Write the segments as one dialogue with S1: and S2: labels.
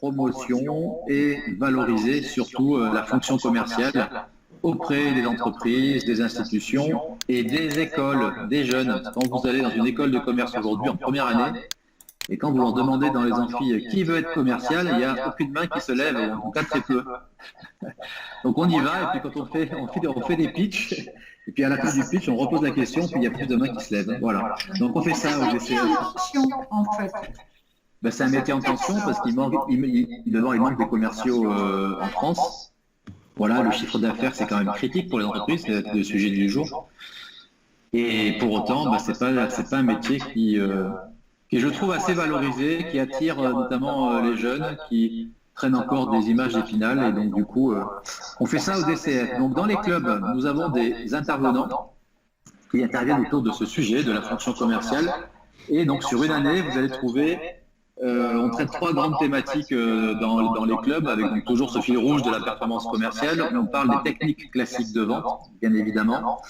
S1: promotion et valoriser surtout la fonction commerciale auprès des entreprises, des institutions et des écoles, des jeunes. Quand vous allez dans une école de commerce aujourd'hui en première année, et quand vous leur demandez dans les amphis qui veut être commercial, il n'y a aucune main qui se lève, ou en tout cas très peu. Donc on y va, et puis quand on fait des pitchs, et puis à la fin du pitch, on repose la question, puis il y a plus de mains qui se lèvent. Voilà. Donc on fait ça au GCF.
S2: En fait.
S1: Ben, c'est un métier en tension parce qu'il manque, d'abord, il manque des commerciaux en France. Voilà, le chiffre d'affaires, c'est quand même critique pour les entreprises, c'est le sujet du jour. Et pour autant, ben, c'est pas un métier qui je trouve assez valorisé, qui attire notamment les jeunes, qui prennent encore des images d'Épinal. Et donc, du coup, on fait ça au DCF. Donc, dans les clubs, nous avons des intervenants qui interviennent autour de ce sujet, de la fonction commerciale. Et donc, sur une année, vous allez trouver... on traite 3 grandes thématiques dans les clubs, avec donc toujours ce fil rouge de la performance commerciale. On parle des techniques classiques de vente, bien évidemment.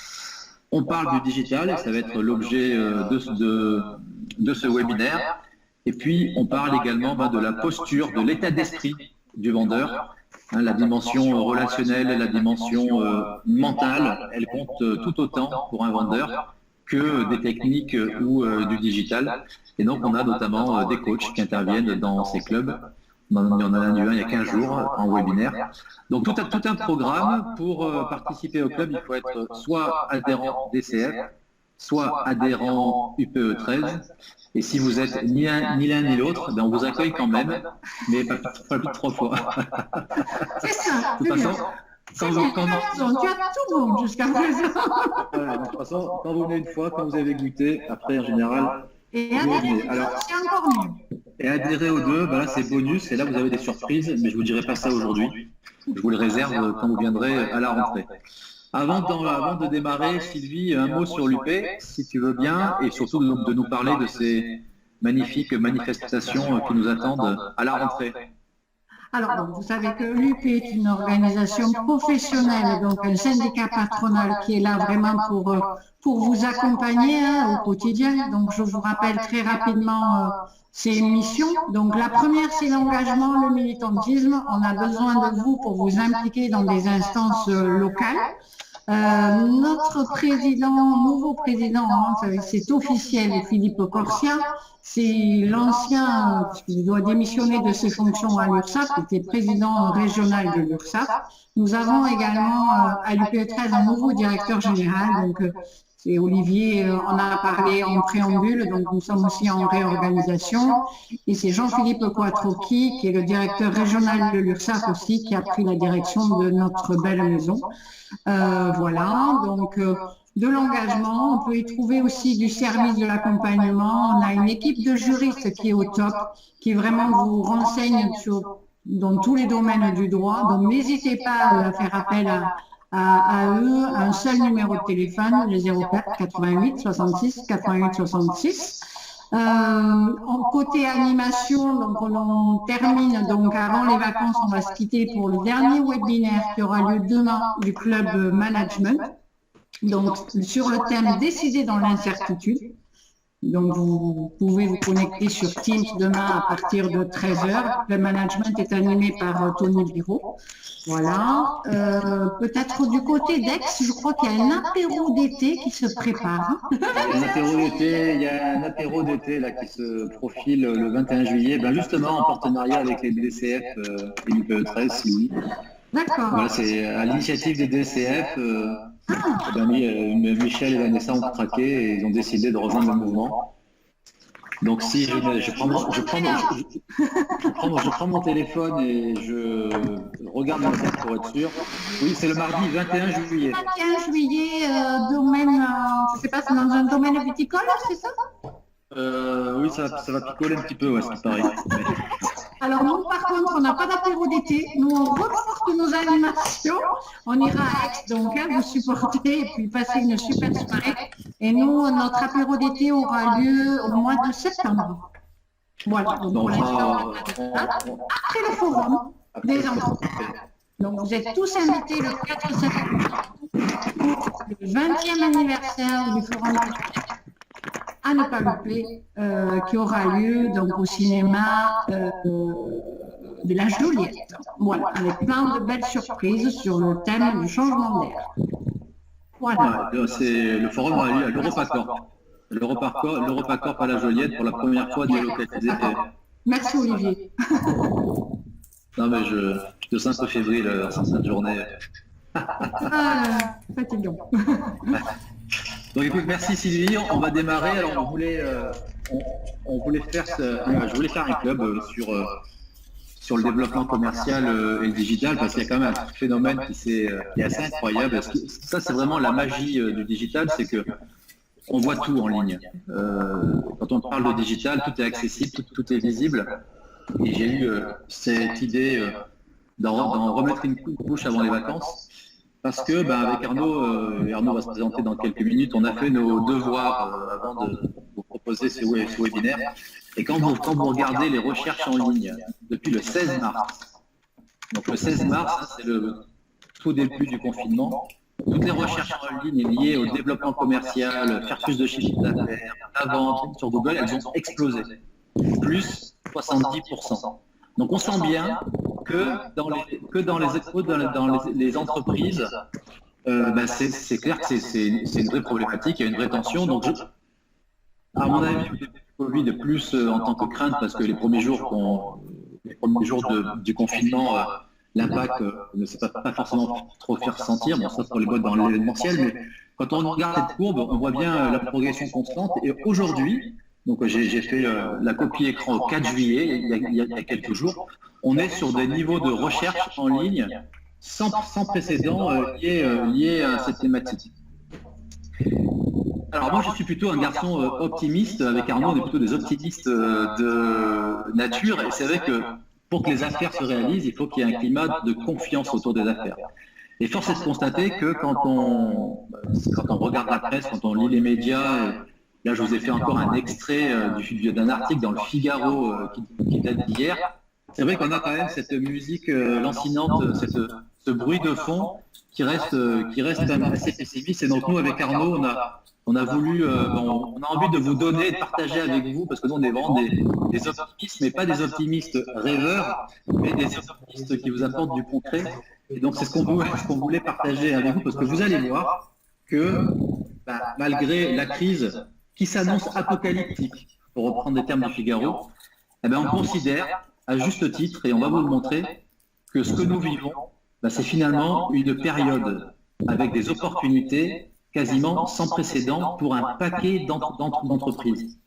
S1: On parle du digital, et ça va être l'objet de ce webinaire. Et puis, on parle également de la posture, de l'état d'esprit du vendeur. Hein, la dimension relationnelle, la dimension mentale, elle compte tout autant pour un vendeur que des techniques ou du digital. Et donc, on a notamment des coachs qui interviennent dans ces clubs. On en a eu un il y a 15 jours en webinaire. Donc, tout un programme. Pour participer au club, il faut être soit adhérent DCF, soit adhérent UPE 13. Et si vous êtes ni l'un ni l'autre, ben on vous accueille quand même, mais pas plus de 3 fois.
S2: C'est ça.
S1: De toute façon,
S2: tu as tout le monde jusqu'à présent.
S1: Voilà, de toute façon, quand vous venez une fois, quand vous avez goûté, après en général...
S2: Et adhérer c'est encore mieux.
S1: Et adhérer aux deux, ben là c'est bonus, et là vous avez des surprises, mais je ne vous dirai pas ça aujourd'hui. Je vous le réserve quand vous viendrez à la rentrée. Avant de démarrer, Sylvie, un mot sur l'UP, si tu veux bien, et surtout de nous parler de ces magnifiques manifestations qui nous attendent à la rentrée.
S2: Alors, vous savez que l'UP est une organisation professionnelle, donc un syndicat patronal qui est là vraiment pour vous accompagner au quotidien. Donc, je vous rappelle très rapidement ces missions. Donc, la première, c'est l'engagement, le militantisme. On a besoin de vous pour vous impliquer dans des instances locales. Notre nouveau président, c'est officiel, Philippe Corsia. C'est l'ancien, qui doit démissionner de ses fonctions à l'URSSAF, qui était président régional de l'URSSAF. Nous avons également à l'UPE13 un nouveau directeur général, donc c'est Olivier, on a parlé en préambule, donc nous sommes aussi en réorganisation. Et c'est Jean-Philippe Quattrocchi, qui est le directeur régional de l'URSSAF aussi, qui a pris la direction de notre belle maison. Voilà, donc... de l'engagement, on peut y trouver aussi du service de l'accompagnement. On a une équipe de juristes qui est au top, qui vraiment vous renseigne dans tous les domaines du droit. Donc n'hésitez pas à faire appel à eux, un seul numéro de téléphone, le 04 88 66 88 66. Côté animation, donc on termine donc avant les vacances, on va se quitter pour le dernier webinaire qui aura lieu demain du club management. Donc, sur le thème « Décider dans l'incertitude ». Donc, vous pouvez vous connecter sur Teams demain à partir de 13h. Le management est animé par Tony Biro. Voilà. Peut-être du côté d'Aix, je crois qu'il y a un apéro d'été qui se prépare.
S1: Il y a un apéro d'été là, qui se profile le 21 juillet, ben justement en partenariat avec les DCF et l'UPE 13, si oui.
S2: D'accord.
S1: Voilà, c'est à l'initiative des DCF. Michel et Vanessa ont craqué et ils ont décidé de rejoindre le mouvement. Donc si je prends mon téléphone et je regarde mon tête pour être sûr. Oui, c'est le mardi 21 juillet.
S2: 21 juillet, domaine, je ne sais pas, c'est dans un domaine viticole, c'est ça?
S1: Oui, ça va picoler un petit peu, ouais, c'est pareil.
S2: Alors nous, par contre, on n'a pas d'apéro d'été. Nous, on reporte nos animations. On ira à Aix, donc, vous supporter et puis passer une super soirée. Et nous, notre apéro d'été aura lieu au mois de septembre. Voilà. Donc, pour l'instant, après le forum des enfants. Donc, vous êtes tous invités le 4 septembre pour le 20e anniversaire du forum à ne pas louper, qui aura lieu donc au cinéma de la Joliette. Voilà, avec plein de belles surprises sur le thème du changement d'air. Voilà.
S1: Ouais, c'est le forum a lieu à l'Europacorp. L'Europacorp à la Joliette pour la première fois délocalisé.
S2: Merci Olivier.
S1: Non mais je suis un peu fébrile en cette journée.
S2: Fatigant.
S1: Donc écoute, merci Sylvie, on va démarrer. Alors on voulait faire je voulais faire un club sur le développement commercial et le digital, parce qu'il y a quand même un phénomène qui est assez incroyable. Parce que ça, c'est vraiment la magie du digital, c'est que on voit tout en ligne. Quand on parle de digital, tout est accessible, tout est visible. Et j'ai eu cette idée d'en remettre une couche avant les vacances, parce que avec Arnaud, Arnaud va se présenter dans quelques minutes, on a fait nos devoirs avant de vous proposer ce webinaire. Et quand vous regardez les recherches en ligne depuis le 16 mars, donc le 16 mars, c'est le tout début du confinement, toutes les recherches en ligne liées au développement commercial, faire plus de chiffre d'affaires, la vente sur Google, elles ont explosé, plus 70%. Donc on sent bien que dans les entreprises, c'est clair que c'est une vraie problématique, il y a une vraie tension. Donc à mon avis, le Covid plus en tant que crainte, parce que les premiers jours du confinement, l'impact ne s'est pas forcément trop fait ressentir, bon, sauf pour les boîtes dans l'événementiel, mais quand on regarde cette courbe, on voit bien la progression constante. Et aujourd'hui, donc j'ai fait la copie écran au 4 juillet, il y a quelques jours, on est sur des niveaux de recherche en ligne sans précédent liés à cette thématique. Alors moi je suis plutôt un garçon optimiste, avec Arnaud on est plutôt des optimistes de nature, et c'est vrai que pour que les affaires se réalisent, il faut qu'il y ait un climat de confiance autour des affaires. Et force est de constater que quand on regarde la presse, quand on lit les médias, là je vous ai fait encore un extrait d'un article dans le Figaro qui date d'hier, c'est vrai qu'on a quand même cette musique lancinante, ce bruit de fond qui reste quand même assez pessimiste. Et donc nous avec Arnaud, on a voulu, on a envie de vous donner, de partager avec vous, parce que nous on est vraiment des optimistes, mais pas des optimistes rêveurs, mais des optimistes qui vous apportent du concret. Et donc c'est ce qu'on voulait partager avec vous, parce que vous allez voir que malgré la crise qui s'annonce apocalyptique, pour reprendre des termes du Figaro, on considère à juste titre, et on va vous le montrer, que ce que nous vivons, c'est finalement une période avec des opportunités quasiment sans précédent pour un paquet d'entreprises.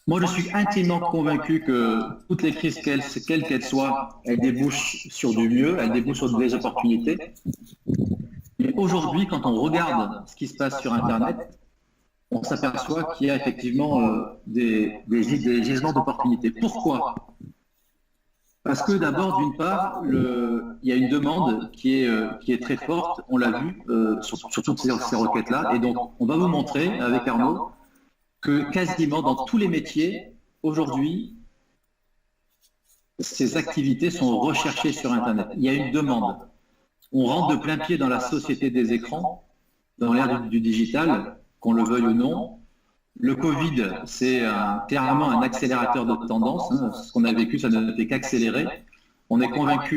S1: Moi, je suis intimement convaincu que toutes les crises, quelles qu'elles soient, elles débouchent sur du mieux, elles débouchent sur des opportunités. Mais aujourd'hui, quand on regarde ce qui se passe sur Internet, on s'aperçoit qu'il y a effectivement des gisements d'opportunités. Pourquoi ? Parce que d'abord, d'une part, il y a une demande qui est très forte, on l'a vu, sur toutes ces requêtes-là. Et donc, on va vous montrer, avec Arnaud, que quasiment dans tous les métiers, aujourd'hui, ces activités sont recherchées sur Internet. Il y a une demande. On rentre de plein pied dans la société des écrans, dans l'ère du digital, qu'on le veuille ou non. Le Covid, c'est clairement un accélérateur de tendance. Ce qu'on a vécu, ça ne fait qu'accélérer. On est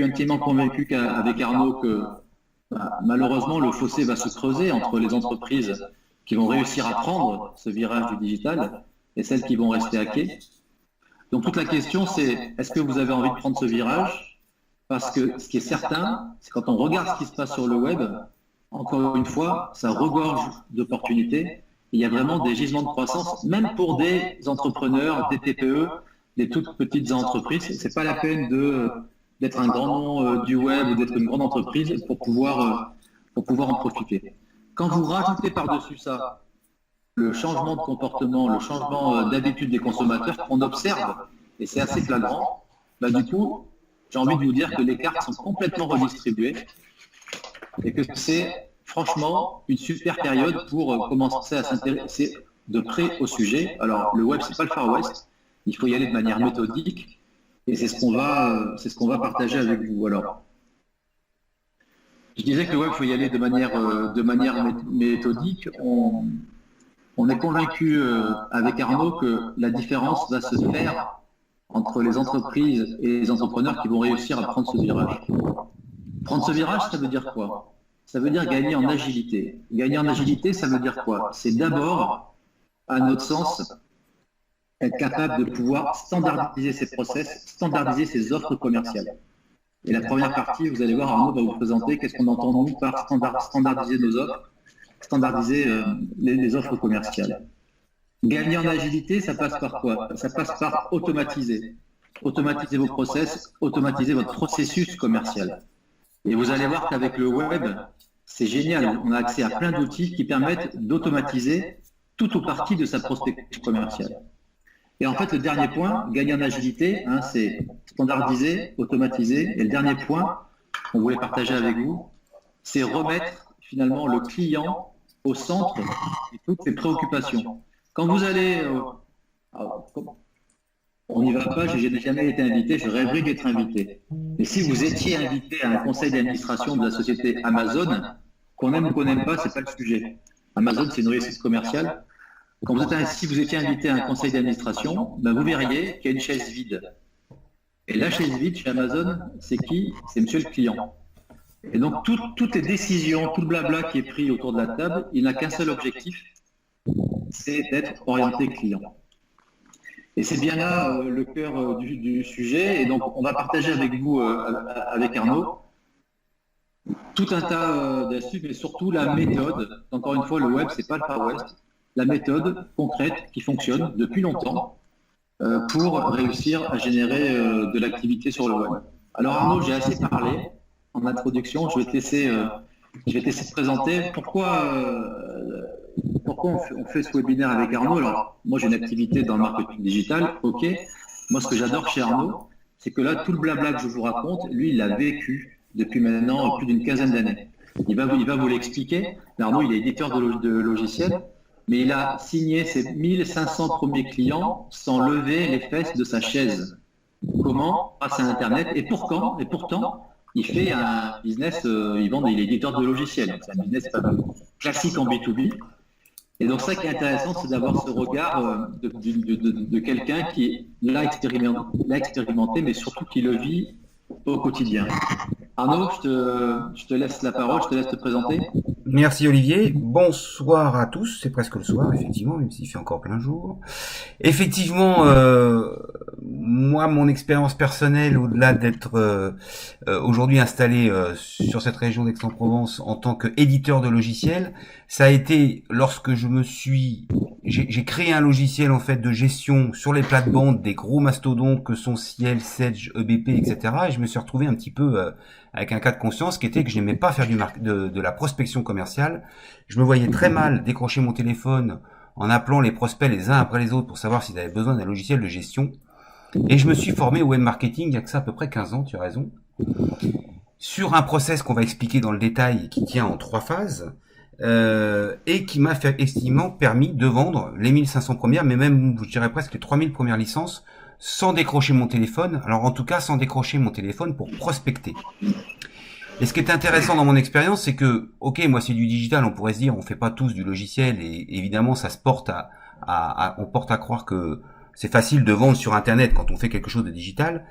S1: intimement convaincu avec Arnaud que malheureusement, le fossé va se creuser entre les entreprises qui vont réussir à prendre ce virage du digital et celles qui vont rester à quai. Donc toute la question, c'est est-ce que vous avez envie de prendre ce virage? Parce que ce qui est certain, c'est quand on regarde ce qui se passe sur le web, encore une fois, ça regorge d'opportunités. Il y a vraiment des gisements de croissance, même pour des entrepreneurs, des TPE, des toutes petites entreprises. C'est pas la peine d'être un grand nom du web ou d'être une grande entreprise pour pouvoir en profiter. Quand vous rajoutez par-dessus ça le changement de comportement, le changement d'habitude des consommateurs qu'on observe, et c'est assez flagrant, du coup, j'ai envie de vous dire que les cartes sont complètement redistribuées et que c'est franchement une super période pour commencer à s'intéresser de près au sujet. Alors, le web, c'est pas le Far West, il faut y aller de manière méthodique et c'est ce qu'on va partager avec vous. Alors, je disais que le web, il faut y aller de manière méthodique. On est convaincu avec Arnaud que la différence va se faire entre les entreprises et les entrepreneurs qui vont réussir à prendre ce virage. Prendre ce virage, ça veut dire quoi? Ça veut dire gagner en agilité. Gagner en agilité, ça veut dire quoi? C'est d'abord, à notre sens, être capable de pouvoir standardiser ses process, standardiser ses offres commerciales. Et la première partie, vous allez voir, Arnaud va vous présenter qu'est-ce qu'on entend nous par standardiser nos offres, standardiser les offres commerciales. Gagner en agilité, ça passe par quoi? Ça passe par automatiser. Automatiser vos process, automatiser votre processus commercial. Et vous allez voir qu'avec le web, c'est génial. On a accès à plein d'outils qui permettent d'automatiser tout ou partie de sa prospection commerciale. Et en fait, le dernier point, gagner en agilité, c'est standardiser, automatiser. Et le dernier point qu'on voulait partager avec vous, c'est remettre finalement le client au centre de toutes ses préoccupations. Quand vous allez... on n'y va pas, je n'ai jamais été invité, je rêverais d'être invité. Mais si vous étiez invité à un conseil d'administration de la société Amazon, qu'on aime ou qu'on n'aime pas, ce n'est pas le sujet. Amazon, c'est une réussite commerciale. Si vous étiez invité à un conseil d'administration, vous verriez qu'il y a une chaise vide. Et la chaise vide chez Amazon, c'est qui? C'est monsieur le client. Et donc, toutes les décisions, tout le blabla qui est pris autour de la table, il n'a qu'un seul objectif, c'est d'être orienté client. Et c'est bien là le cœur du sujet. Et donc, on va partager avec vous, avec Arnaud, tout un tas d'astuces, mais surtout la méthode. Encore une fois, le web, c'est pas le Far West. La méthode concrète qui fonctionne depuis longtemps pour réussir à générer de l'activité sur le web. Alors Arnaud, j'ai assez parlé en introduction. Je vais te laisser te présenter. Pourquoi on fait ce webinaire avec Arnaud? Alors, moi, j'ai une activité dans le marketing digital, ok. Moi, ce que j'adore chez Arnaud, c'est que là, tout le blabla que je vous raconte, lui, il l'a vécu depuis maintenant plus d'une quinzaine d'années. Il va vous l'expliquer. Arnaud, il est éditeur de logiciels, mais il a signé ses 1500 premiers clients sans lever les fesses de sa chaise. Comment? Grâce à Internet. Et pourtant, il fait un business, il est éditeur de logiciels. C'est un business classique en B2B. Et donc ça qui est intéressant, c'est d'avoir ce regard de quelqu'un qui l'a expérimenté, mais surtout qui le vit au quotidien. Arnaud, je te laisse la parole, je te laisse te présenter.
S3: Merci Olivier, bonsoir à tous, c'est presque le soir effectivement, même s'il fait encore plein jour. Effectivement, moi mon expérience personnelle, au-delà d'être aujourd'hui installé sur cette région d'Aix-en-Provence en tant qu'éditeur de logiciels, ça a été lorsque j'ai créé un logiciel en fait de gestion sur les plates-bandes des gros mastodontes que sont Ciel, Sedge, EBP, etc. Et je me suis retrouvé un petit peu avec un cas de conscience qui était que je n'aimais pas faire de la prospection commerciale. Je me voyais très mal décrocher mon téléphone en appelant les prospects les uns après les autres pour savoir s'ils avaient besoin d'un logiciel de gestion. Et je me suis formé au web marketing il y a que ça à peu près 15 ans, tu as raison, sur un process qu'on va expliquer dans le détail et qui tient en 3 phases. Et qui m'a effectivement permis de vendre les 1500 premières, mais même, je dirais presque les 3000 premières licences sans décrocher mon téléphone. Alors, en tout cas, sans décrocher mon téléphone pour prospecter. Et ce qui est intéressant dans mon expérience, c'est que, ok, moi c'est du digital, on pourrait se dire, on fait pas tous du logiciel, et évidemment, ça se porte on porte à croire que c'est facile de vendre sur Internet quand on fait quelque chose de digital.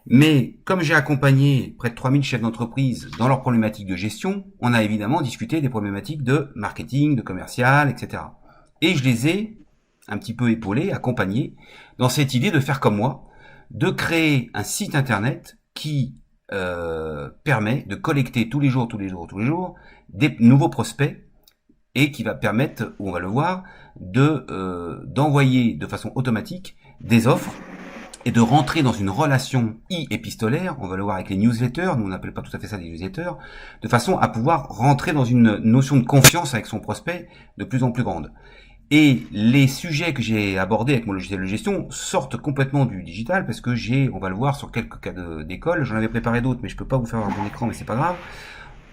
S3: Mais comme j'ai accompagné près de 3000 chefs d'entreprise dans leurs problématiques de gestion, on a évidemment discuté des problématiques de marketing, de commercial, etc. Et je les ai un petit peu épaulés, accompagnés dans cette idée de faire comme moi, de créer un site internet qui permet de collecter tous les jours des nouveaux prospects et qui va permettre, on va le voir, d'envoyer de façon automatique des offres et de rentrer dans une relation épistolaire, on va le voir avec les newsletters, nous on n'appelle pas tout à fait ça des newsletters, de façon à pouvoir rentrer dans une notion de confiance avec son prospect de plus en plus grande. Et les sujets que j'ai abordés avec mon logiciel de gestion sortent complètement du digital parce que on va le voir sur quelques cas d'école, j'en avais préparé d'autres mais je peux pas vous faire voir mon écran mais c'est pas grave.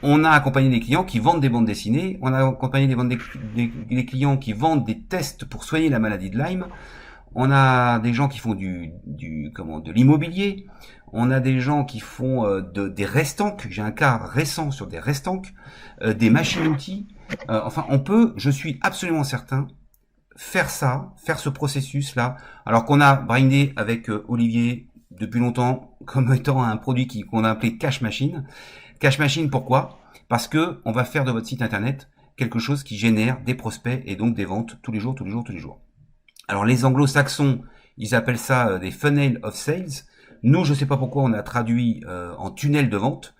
S3: On a accompagné des clients qui vendent des bandes dessinées, on a accompagné des clients qui vendent des tests pour soigner la maladie de Lyme. On a des gens qui font de l'immobilier. On a des gens qui font des restanques. J'ai un cas récent sur des restanques, des machines-outils. Enfin, je suis absolument certain faire ça, faire ce processus-là, alors qu'on a brindé avec Olivier depuis longtemps comme étant un produit qu'on a appelé Cash Machine. Cash Machine, pourquoi? Parce que on va faire de votre site internet quelque chose qui génère des prospects et donc des ventes tous les jours, tous les jours, tous les jours. Alors les anglo-saxons, ils appellent ça des funnel of sales. Nous, je sais pas pourquoi on a traduit en tunnel de vente.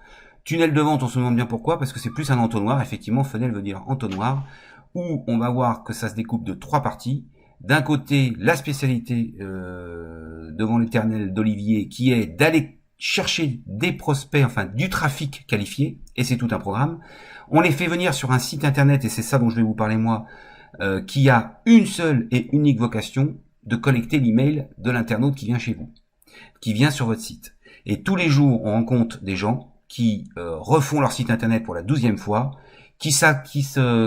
S3: Tunnel de vente, on se demande bien pourquoi, parce que c'est plus un entonnoir. Effectivement, funnel veut dire entonnoir, où on va voir que ça se découpe de 3 parties. D'un côté, la spécialité devant l'éternel d'Olivier, qui est d'aller chercher des prospects, enfin du trafic qualifié, et c'est tout un programme. On les fait venir sur un site internet, et c'est ça dont je vais vous parler moi, qui a une seule et unique vocation de collecter l'email de l'internaute qui vient chez vous, qui vient sur votre site. Et tous les jours, on rencontre des gens qui refont leur site internet pour la 12e fois, qui se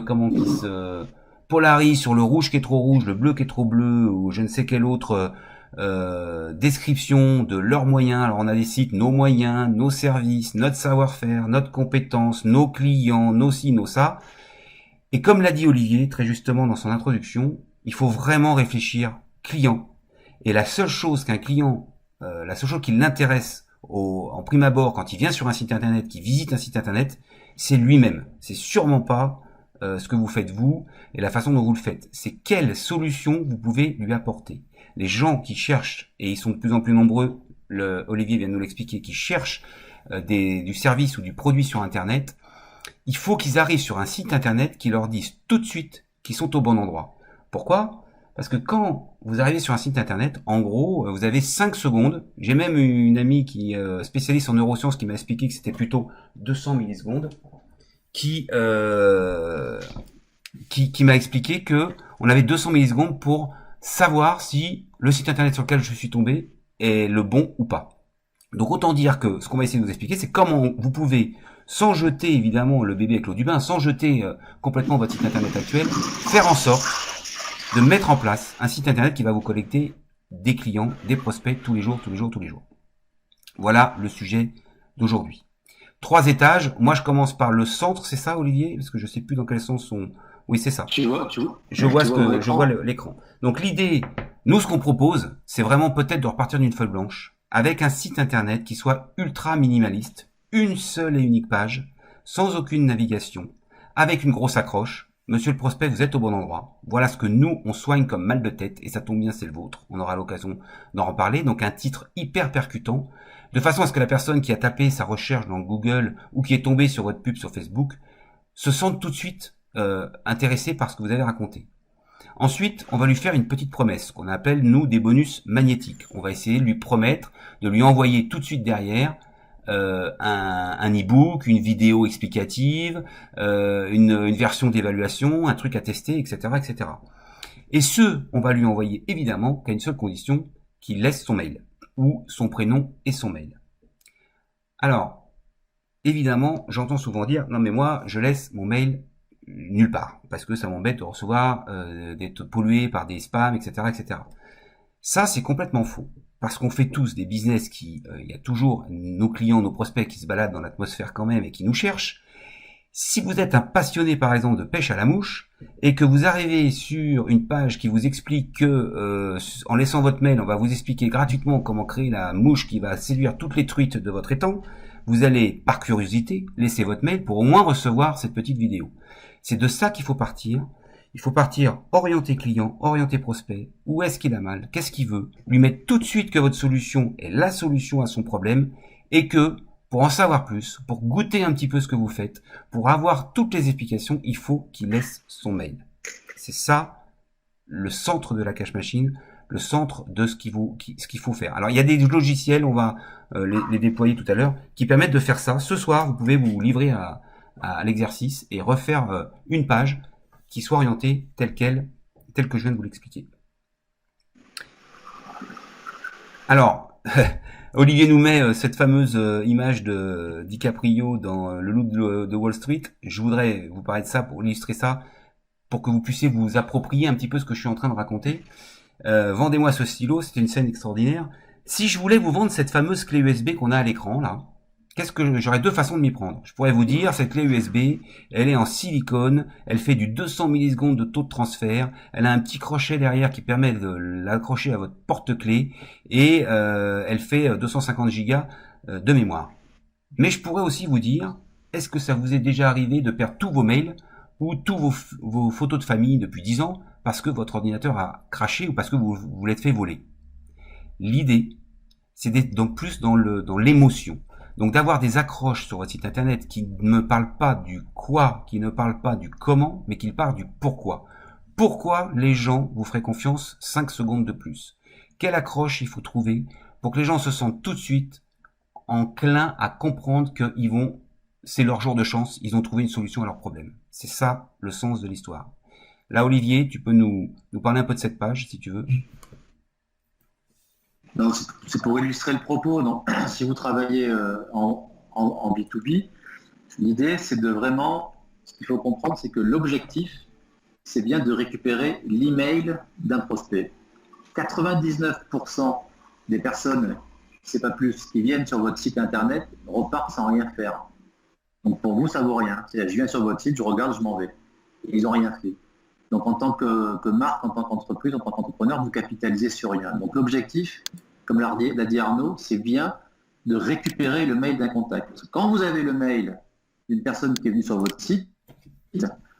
S3: polarisent sur le rouge qui est trop rouge, le bleu qui est trop bleu, ou je ne sais quelle autre description de leurs moyens. Alors on a des sites, nos moyens, nos services, notre savoir-faire, notre compétence, nos clients, nos ci, nos ça. Et comme l'a dit Olivier très justement dans son introduction, il faut vraiment réfléchir client. Et la seule chose qu'un client, la seule chose qui l'intéresse en prime abord quand il vient sur un site internet, qui visite un site internet, c'est lui-même. C'est sûrement pas ce que vous faites vous et la façon dont vous le faites. C'est quelle solution vous pouvez lui apporter. Les gens qui cherchent, et ils sont de plus en plus nombreux, Olivier vient de nous l'expliquer, qui cherchent du service ou du produit sur internet, il faut qu'ils arrivent sur un site internet qui leur dise tout de suite qu'ils sont au bon endroit. Pourquoi ? Parce que quand vous arrivez sur un site internet, en gros, vous avez 5 secondes. J'ai même une amie qui est spécialiste en neurosciences qui m'a expliqué que c'était plutôt 200 millisecondes, qui m'a expliqué que on avait 200 millisecondes pour savoir si le site internet sur lequel je suis tombé est le bon ou pas. Donc autant dire que ce qu'on va essayer de vous expliquer, c'est comment vous pouvez, sans jeter évidemment le bébé avec l'eau du bain, sans jeter complètement votre site internet actuel, faire en sorte de mettre en place un site internet qui va vous collecter des clients, des prospects tous les jours, tous les jours, tous les jours. Voilà le sujet d'aujourd'hui. 3 étages. Moi, je commence par le centre, c'est ça, Olivier? Parce que je sais plus dans quel sens on... Oui, c'est ça. Je vois l'écran. Donc l'idée, nous, ce qu'on propose, c'est vraiment peut-être de repartir d'une feuille blanche avec un site internet qui soit ultra minimaliste, une seule et unique page, sans aucune navigation, avec une grosse accroche. Monsieur le prospect, vous êtes au bon endroit. Voilà ce que nous, on soigne comme mal de tête, et ça tombe bien, c'est le vôtre. On aura l'occasion d'en reparler. Donc un titre hyper percutant, de façon à ce que la personne qui a tapé sa recherche dans Google ou qui est tombée sur votre pub sur Facebook se sente tout de suite intéressé par ce que vous avez raconté. Ensuite, on va lui faire une petite promesse qu'on appelle, nous, des bonus magnétiques. On va essayer de lui promettre de lui envoyer tout de suite derrière un e-book, une vidéo explicative, une version d'évaluation, un truc à tester, etc., etc. Et on va lui envoyer évidemment qu'à une seule condition, qu'il laisse son mail, ou son prénom et son mail. Alors, évidemment, j'entends souvent dire, non mais moi, je laisse mon mail nulle part, parce que ça m'embête de recevoir, d'être pollué par des spams, etc., etc. Ça, c'est complètement faux. Parce qu'on fait tous des business il y a toujours nos clients, nos prospects qui se baladent dans l'atmosphère quand même et qui nous cherchent. Si vous êtes un passionné, par exemple, de pêche à la mouche, et que vous arrivez sur une page qui vous explique que, en laissant votre mail, on va vous expliquer gratuitement comment créer la mouche qui va séduire toutes les truites de votre étang, vous allez, par curiosité, laisser votre mail pour au moins recevoir cette petite vidéo. C'est de ça qu'il faut partir. Il faut partir orienté client, orienté prospect. Où est-ce qu'il a mal? Qu'est-ce qu'il veut? Lui mettre tout de suite que votre solution est la solution à son problème et que, pour en savoir plus, pour goûter un petit peu ce que vous faites, pour avoir toutes les explications, il faut qu'il laisse son mail. C'est ça, le centre de la cash machine, le centre de ce qu'il faut faire. Alors, il y a des logiciels, on va les déployer tout à l'heure, qui permettent de faire ça. Ce soir, vous pouvez vous livrer à l'exercice et refaire une page qui soit orientée telle que je viens de vous l'expliquer. Alors, Olivier nous met cette fameuse image de DiCaprio dans Le Loup de Wall Street. Je voudrais vous parler de ça pour illustrer ça, pour que vous puissiez vous approprier un petit peu ce que je suis en train de raconter. Vendez-moi ce stylo, c'était une scène extraordinaire. Si je voulais vous vendre cette fameuse clé USB qu'on a à l'écran, là, J'aurais deux façons de m'y prendre. Je pourrais vous dire, cette clé USB, elle est en silicone, elle fait du 200 millisecondes de taux de transfert, elle a un petit crochet derrière qui permet de l'accrocher à votre porte-clés, et elle fait 250 gigas de mémoire. Mais je pourrais aussi vous dire, est-ce que ça vous est déjà arrivé de perdre tous vos mails ou tous vos photos de famille depuis 10 ans parce que votre ordinateur a craché ou parce que vous l'êtes fait voler? L'idée, c'est d'être donc plus dans l'émotion. Donc d'avoir des accroches sur votre site internet qui ne parlent pas du quoi, qui ne parlent pas du comment, mais qui parlent du pourquoi. Pourquoi les gens vous feraient confiance 5 secondes de plus? Quelle accroche il faut trouver pour que les gens se sentent tout de suite enclins à comprendre c'est leur jour de chance, ils ont trouvé une solution à leur problème. C'est ça le sens de l'histoire. Là, Olivier, tu peux nous parler un peu de cette page, si tu veux.
S1: Donc, c'est pour illustrer le propos. Donc, si vous travaillez en B2B, l'idée, c'est de vraiment, ce qu'il faut comprendre, c'est que l'objectif, c'est bien de récupérer l'email d'un prospect. 99% des personnes, c'est pas plus, qui viennent sur votre site internet, repartent sans rien faire. Donc pour vous, ça vaut rien. Je viens sur votre site, je regarde, je m'en vais. Et ils n'ont rien fait. Donc en tant que marque, en tant qu'entreprise, en tant qu'entrepreneur, vous capitalisez sur rien. Donc l'objectif, comme l'a dit Arnaud, c'est bien de récupérer le mail d'un contact. Quand vous avez le mail d'une personne qui est venue sur votre site,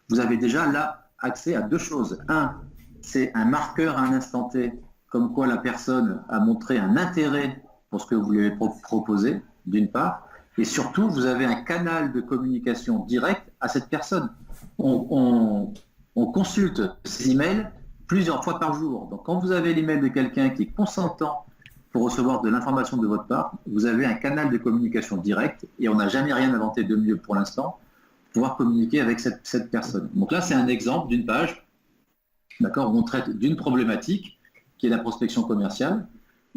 S1: vous avez déjà là accès à deux choses. Un, c'est un marqueur à un instant T, comme quoi la personne a montré un intérêt pour ce que vous lui avez proposé, d'une part. Et surtout, vous avez un canal de communication direct à cette personne. On consulte ces emails plusieurs fois par jour. Donc quand vous avez l'email de quelqu'un qui est consentant pour recevoir de l'information de votre part, vous avez un canal de communication direct et on n'a jamais rien inventé de mieux pour l'instant pour pouvoir communiquer avec cette personne. Donc là, c'est un exemple d'une page, d'accord, où on traite d'une problématique qui est la prospection commerciale,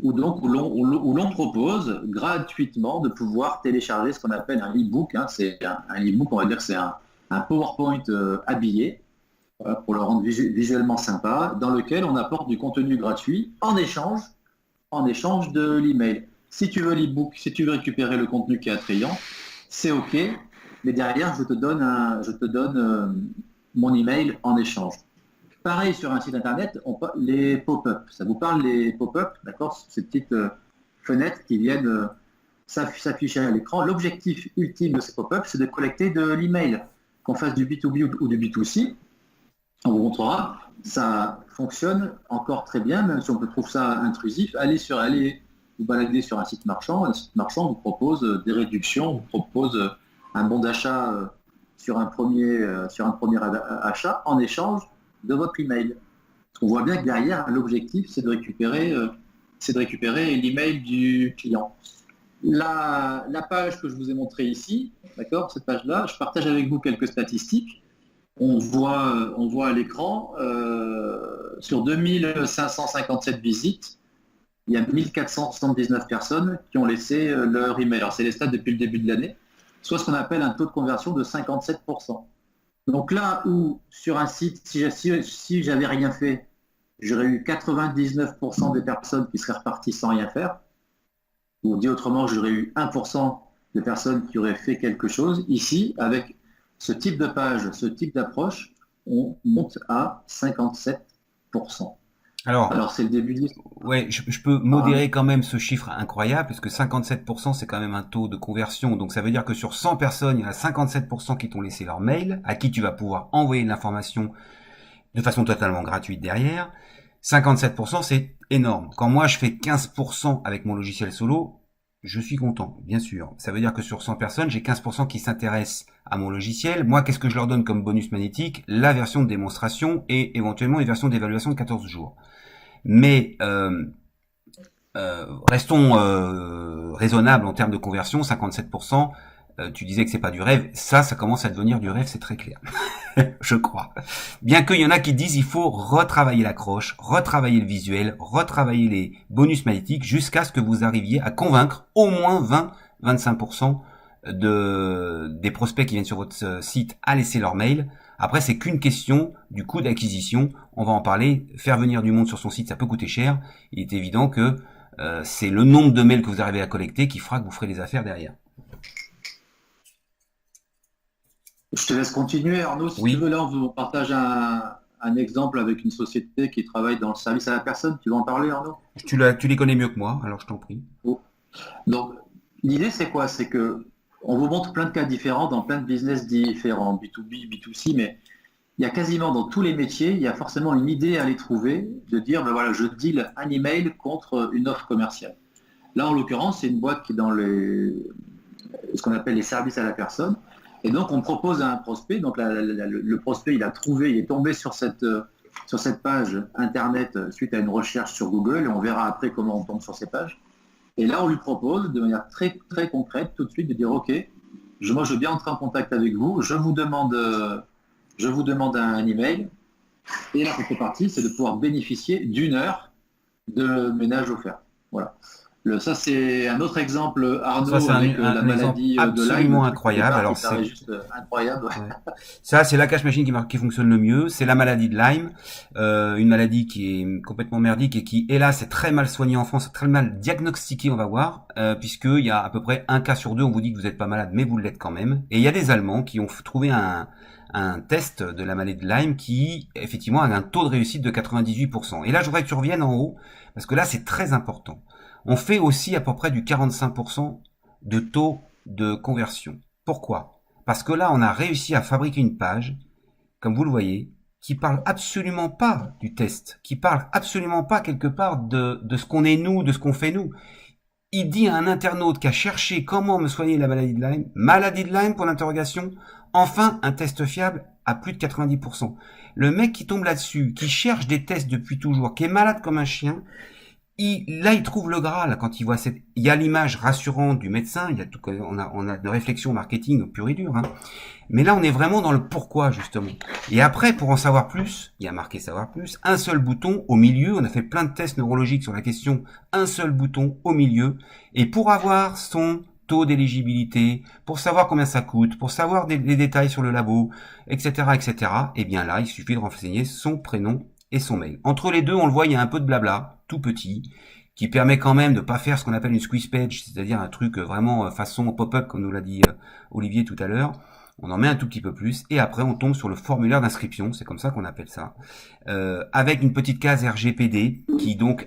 S1: où l'on propose gratuitement de pouvoir télécharger ce qu'on appelle un e-book. C'est un e-book, on va dire que c'est un PowerPoint habillé, pour le rendre visuellement sympa, dans lequel on apporte du contenu gratuit en échange de l'email. Si tu veux l'e-book, si tu veux récupérer le contenu qui est attrayant, c'est OK, mais derrière, je te donne mon email en échange. Pareil sur un site internet, les pop-up. Ça vous parle, les pop-up, d'accord? Ces petites fenêtres qui viennent s'afficher à l'écran. L'objectif ultime de ces pop-up, c'est de collecter de l'email. Qu'on fasse du B2B ou du B2C, on vous montrera, ça fonctionne encore très bien, même si on peut trouver ça intrusif. Allez vous balader sur un site marchand vous propose des réductions, vous propose un bon d'achat sur un premier achat en échange de votre email. On voit bien que derrière, l'objectif, c'est de récupérer l'email du client. La page que je vous ai montrée ici, d'accord, cette page-là, je partage avec vous quelques statistiques. On voit à l'écran, sur 2557 visites, il y a 1479 personnes qui ont laissé leur email. Alors c'est les stats depuis le début de l'année, soit ce qu'on appelle un taux de conversion de 57%. Donc là où sur un site, si j'avais rien fait, j'aurais eu 99% des personnes qui seraient reparties sans rien faire, ou dit autrement, j'aurais eu 1% de personnes qui auraient fait quelque chose. Ici, avec ce type de page, ce type d'approche, on monte à 57%. Alors c'est le début de l'histoire.
S3: Ouais, je peux modérer quand même ce chiffre incroyable, parce que 57%, c'est quand même un taux de conversion. Donc ça veut dire que sur 100 personnes, il y en a 57% qui t'ont laissé leur mail, à qui tu vas pouvoir envoyer de l'information de façon totalement gratuite derrière. 57%, c'est énorme. Quand moi, je fais 15% avec mon logiciel solo, je suis content, bien sûr. Ça veut dire que sur 100 personnes, j'ai 15% qui s'intéressent à mon logiciel. Moi, qu'est-ce que je leur donne comme bonus magnétique? La version de démonstration et éventuellement une version d'évaluation de 14 jours. Mais restons raisonnables en termes de conversion, 57%. Tu disais que c'est pas du rêve. Ça commence à devenir du rêve, c'est très clair. Je crois. Bien qu'il y en a qui disent il faut retravailler l'accroche, retravailler le visuel, retravailler les bonus magnétiques jusqu'à ce que vous arriviez à convaincre au moins 20-25% des prospects qui viennent sur votre site à laisser leur mail. Après, c'est qu'une question du coût d'acquisition. On va en parler. Faire venir du monde sur son site, ça peut coûter cher. Il est évident que c'est le nombre de mails que vous arrivez à collecter qui fera que vous ferez des affaires derrière.
S1: Je te laisse continuer, Arnaud, si tu
S3: Oui,
S1: veux. Là, on partage un exemple avec une société qui travaille dans le service à la personne. Tu veux en parler, Arnaud?
S3: tu les connais mieux que moi, alors je t'en prie.
S1: Oh. Donc, l'idée, c'est quoi? C'est que on vous montre plein de cas différents dans plein de business différents, B2B, B2C, mais il y a quasiment dans tous les métiers, il y a forcément une idée à les trouver, de dire, ben voilà, je deal un email contre une offre commerciale. Là, en l'occurrence, c'est une boîte qui est dans ce qu'on appelle les services à la personne. Et donc, on propose à un prospect, donc le prospect, il a trouvé, il est tombé sur cette page Internet suite à une recherche sur Google, et on verra après comment on tombe sur ces pages. Et là, on lui propose de manière très, très concrète tout de suite de dire, OK, moi, je veux bien entrer en contact avec vous, je vous demande un email, et la contrepartie, c'est de pouvoir bénéficier d'une heure de ménage offert. Voilà. Ça, c'est un autre exemple,
S3: Ça,
S1: Arnaud,
S3: c'est
S1: avec
S3: un
S1: la
S3: exemple
S1: maladie de Lyme.
S3: absolument
S1: Le truc au
S3: incroyable.
S1: départ
S3: Alors,
S1: qui paraît
S3: c'est
S1: juste incroyable.
S3: Ouais. Ça, c'est la cache machine qui fonctionne le mieux. C'est la maladie de Lyme, une maladie qui est complètement merdique et qui, hélas, est très mal soignée en France, très mal diagnostiquée, on va voir, puisqu'il y a à peu près un cas sur deux, on vous dit que vous n'êtes pas malade, mais vous l'êtes quand même. Et il y a des Allemands qui ont trouvé un test de la maladie de Lyme qui, effectivement, a un taux de réussite de 98%. Et là, je voudrais que tu reviennes en haut, parce que là, c'est très important. On fait aussi à peu près du 45% de taux de conversion. Pourquoi? Parce que là, on a réussi à fabriquer une page, comme vous le voyez, qui parle absolument pas du test, qui parle absolument pas quelque part de ce qu'on est nous, de ce qu'on fait nous. Il dit à un internaute qui a cherché comment me soigner la maladie de Lyme pour l'interrogation, enfin un test fiable à plus de 90%. Le mec qui tombe là-dessus, qui cherche des tests depuis toujours, qui est malade comme un chien, il trouve le Graal quand il voit il y a l'image rassurante du médecin, il y a tout, on a de réflexion marketing pur et dur, hein. Mais là, on est vraiment dans le pourquoi, justement. Et après, pour en savoir plus, il y a marqué savoir plus, un seul bouton au milieu, on a fait plein de tests neurologiques sur la question, un seul bouton au milieu, et pour avoir son taux d'éligibilité, pour savoir combien ça coûte, pour savoir les détails sur le labo, etc., etc., eh bien là, il suffit de renseigner son prénom et son mail. Entre les deux, on le voit, il y a un peu de blabla, tout petit, qui permet quand même de pas faire ce qu'on appelle une squeeze page, c'est-à-dire un truc vraiment façon pop-up, comme nous l'a dit Olivier tout à l'heure. On en met un tout petit peu plus, et après on tombe sur le formulaire d'inscription, c'est comme ça qu'on appelle ça, avec une petite case RGPD qui donc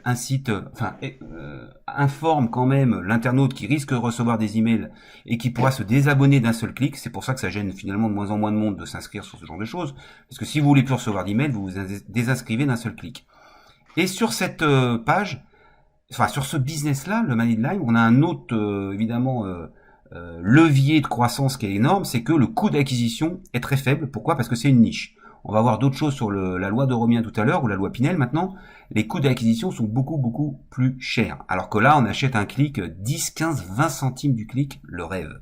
S3: informe quand même l'internaute qui risque de recevoir des emails et qui pourra se désabonner d'un seul clic. C'est pour ça que ça gêne finalement de moins en moins de monde de s'inscrire sur ce genre de choses, parce que si vous voulez plus recevoir d'emails, vous vous désinscrivez d'un seul clic. Et sur cette page, enfin sur ce business-là, le Money Line, on a un autre évidemment levier de croissance qui est énorme, c'est que le coût d'acquisition est très faible. Pourquoi? Parce que c'est une niche. On va voir d'autres choses sur la loi de Romien tout à l'heure, ou la loi Pinel maintenant. Les coûts d'acquisition sont beaucoup, beaucoup plus chers. Alors que là, on achète un clic 10, 15, 20 centimes du clic, le rêve.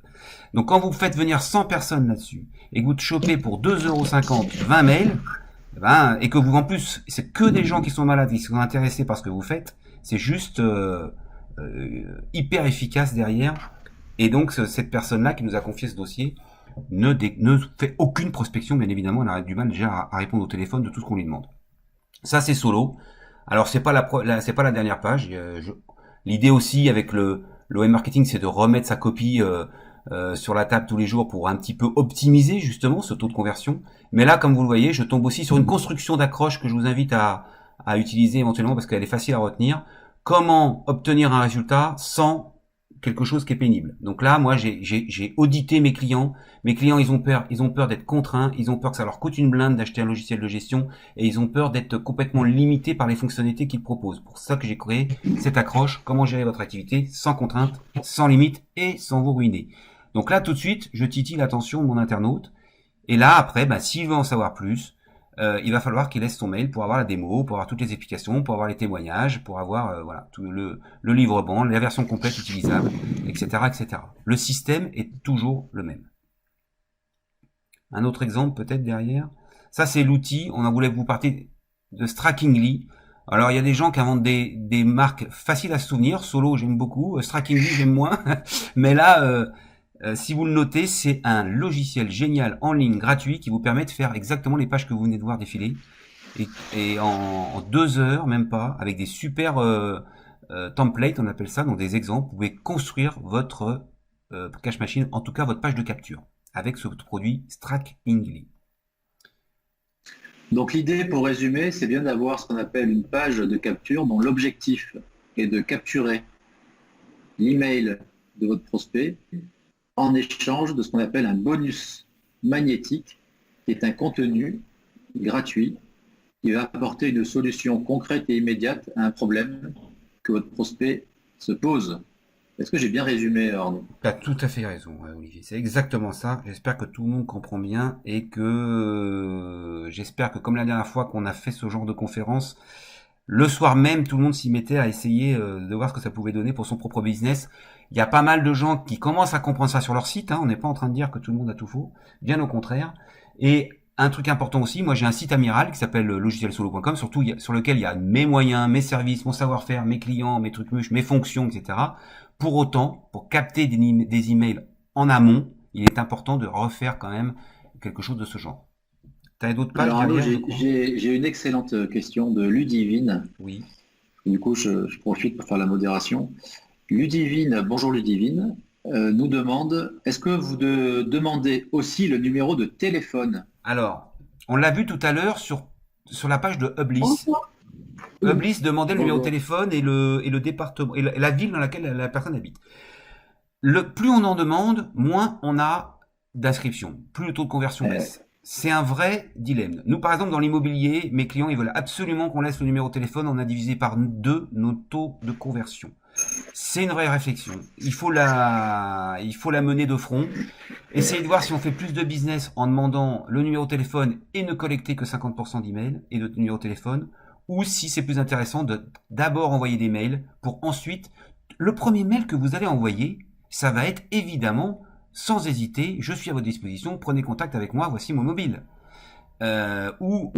S3: Donc quand vous faites venir 100 personnes là-dessus, et que vous chopez pour 2,50 € 20 mails, et que vous, en plus, c'est que des gens qui sont malades, qui sont intéressés par ce que vous faites, c'est juste hyper efficace derrière. Et donc, cette personne-là qui nous a confié ce dossier ne fait aucune prospection, bien évidemment. Elle a du mal déjà à répondre au téléphone de tout ce qu'on lui demande. Ça, c'est solo. Alors, c'est pas la dernière page. L'idée aussi avec le web marketing, c'est de remettre sa copie sur la table tous les jours pour un petit peu optimiser justement ce taux de conversion. Mais là, comme vous le voyez, je tombe aussi sur une construction d'accroche que je vous invite à utiliser éventuellement parce qu'elle est facile à retenir. Comment obtenir un résultat sans quelque chose qui est pénible. Donc là, moi, j'ai audité mes clients. Mes clients, ils ont peur d'être contraints, ils ont peur que ça leur coûte une blinde d'acheter un logiciel de gestion, et ils ont peur d'être complètement limités par les fonctionnalités qu'ils proposent. Pour ça que j'ai créé cette accroche, comment gérer votre activité sans contrainte, sans limite et sans vous ruiner. Donc là, tout de suite, je titille l'attention de mon internaute. Et là, après, s'il veut en savoir plus, il va falloir qu'il laisse son mail pour avoir la démo, pour avoir toutes les explications, pour avoir les témoignages, pour avoir tout le livre blanc, la version complète utilisable, etc., etc. Le système est toujours le même. Un autre exemple peut-être derrière. Ça c'est l'outil. On en voulait vous parler de Strikingly. Alors il y a des gens qui inventent des marques faciles à se souvenir. Solo j'aime beaucoup, Strikingly j'aime moins. Mais là si vous le notez, c'est un logiciel génial en ligne gratuit qui vous permet de faire exactement les pages que vous venez de voir défiler. Et en 2 heures, même pas, avec des super templates, on appelle ça, donc des exemples, vous pouvez construire votre cache machine, en tout cas votre page de capture. avec ce produit Strikingly.
S1: Donc l'idée, pour résumer, c'est bien d'avoir ce qu'on appelle une page de capture dont l'objectif est de capturer l'email de votre prospect en échange de ce qu'on appelle un bonus magnétique, qui est un contenu gratuit qui va apporter une solution concrète et immédiate à un problème que votre prospect se pose. Est-ce que j'ai bien résumé, Arnaud?
S3: Tu as tout à fait raison, Olivier. C'est exactement ça. J'espère que tout le monde comprend bien et que j'espère que comme la dernière fois qu'on a fait ce genre de conférence, le soir même, tout le monde s'y mettait à essayer de voir ce que ça pouvait donner pour son propre business. Il y a pas mal de gens qui commencent à comprendre ça sur leur site. On n'est pas en train de dire que tout le monde a tout faux. Bien au contraire. Et un truc important aussi, moi j'ai un site amiral qui s'appelle logicielsolo.com, surtout sur lequel il y a mes moyens, mes services, mon savoir-faire, mes clients, mes trucs muches, mes fonctions, etc. Pour autant, pour capter des emails en amont, il est important de refaire quand même quelque chose de ce genre. Tu as d'autres pages?
S1: Alors Arnaud, j'ai une excellente question de Ludivine.
S3: Oui.
S1: Du coup, je profite pour faire la modération. Ludivine, bonjour Ludivine, nous demande, est-ce que vous demandez aussi le numéro de téléphone?
S3: Alors, on l'a vu tout à l'heure sur la page de Hublis. Hublis demandait le numéro de téléphone et le département et la ville dans laquelle la personne habite. Plus on en demande, moins on a d'inscriptions, plus le taux de conversion baisse. C'est un vrai dilemme. Nous, par exemple, dans l'immobilier, mes clients, ils veulent absolument qu'on laisse le numéro de téléphone. On a divisé par 2 nos taux de conversion. C'est une vraie réflexion. Il faut la mener de front. Essayez de voir si on fait plus de business en demandant le numéro de téléphone et ne collecter que 50% d'emails et de numéro de téléphone, ou si c'est plus intéressant de d'abord envoyer des mails pour ensuite, le premier mail que vous allez envoyer, ça va être évidemment, sans hésiter, je suis à votre disposition, prenez contact avec moi, voici mon mobile. Ou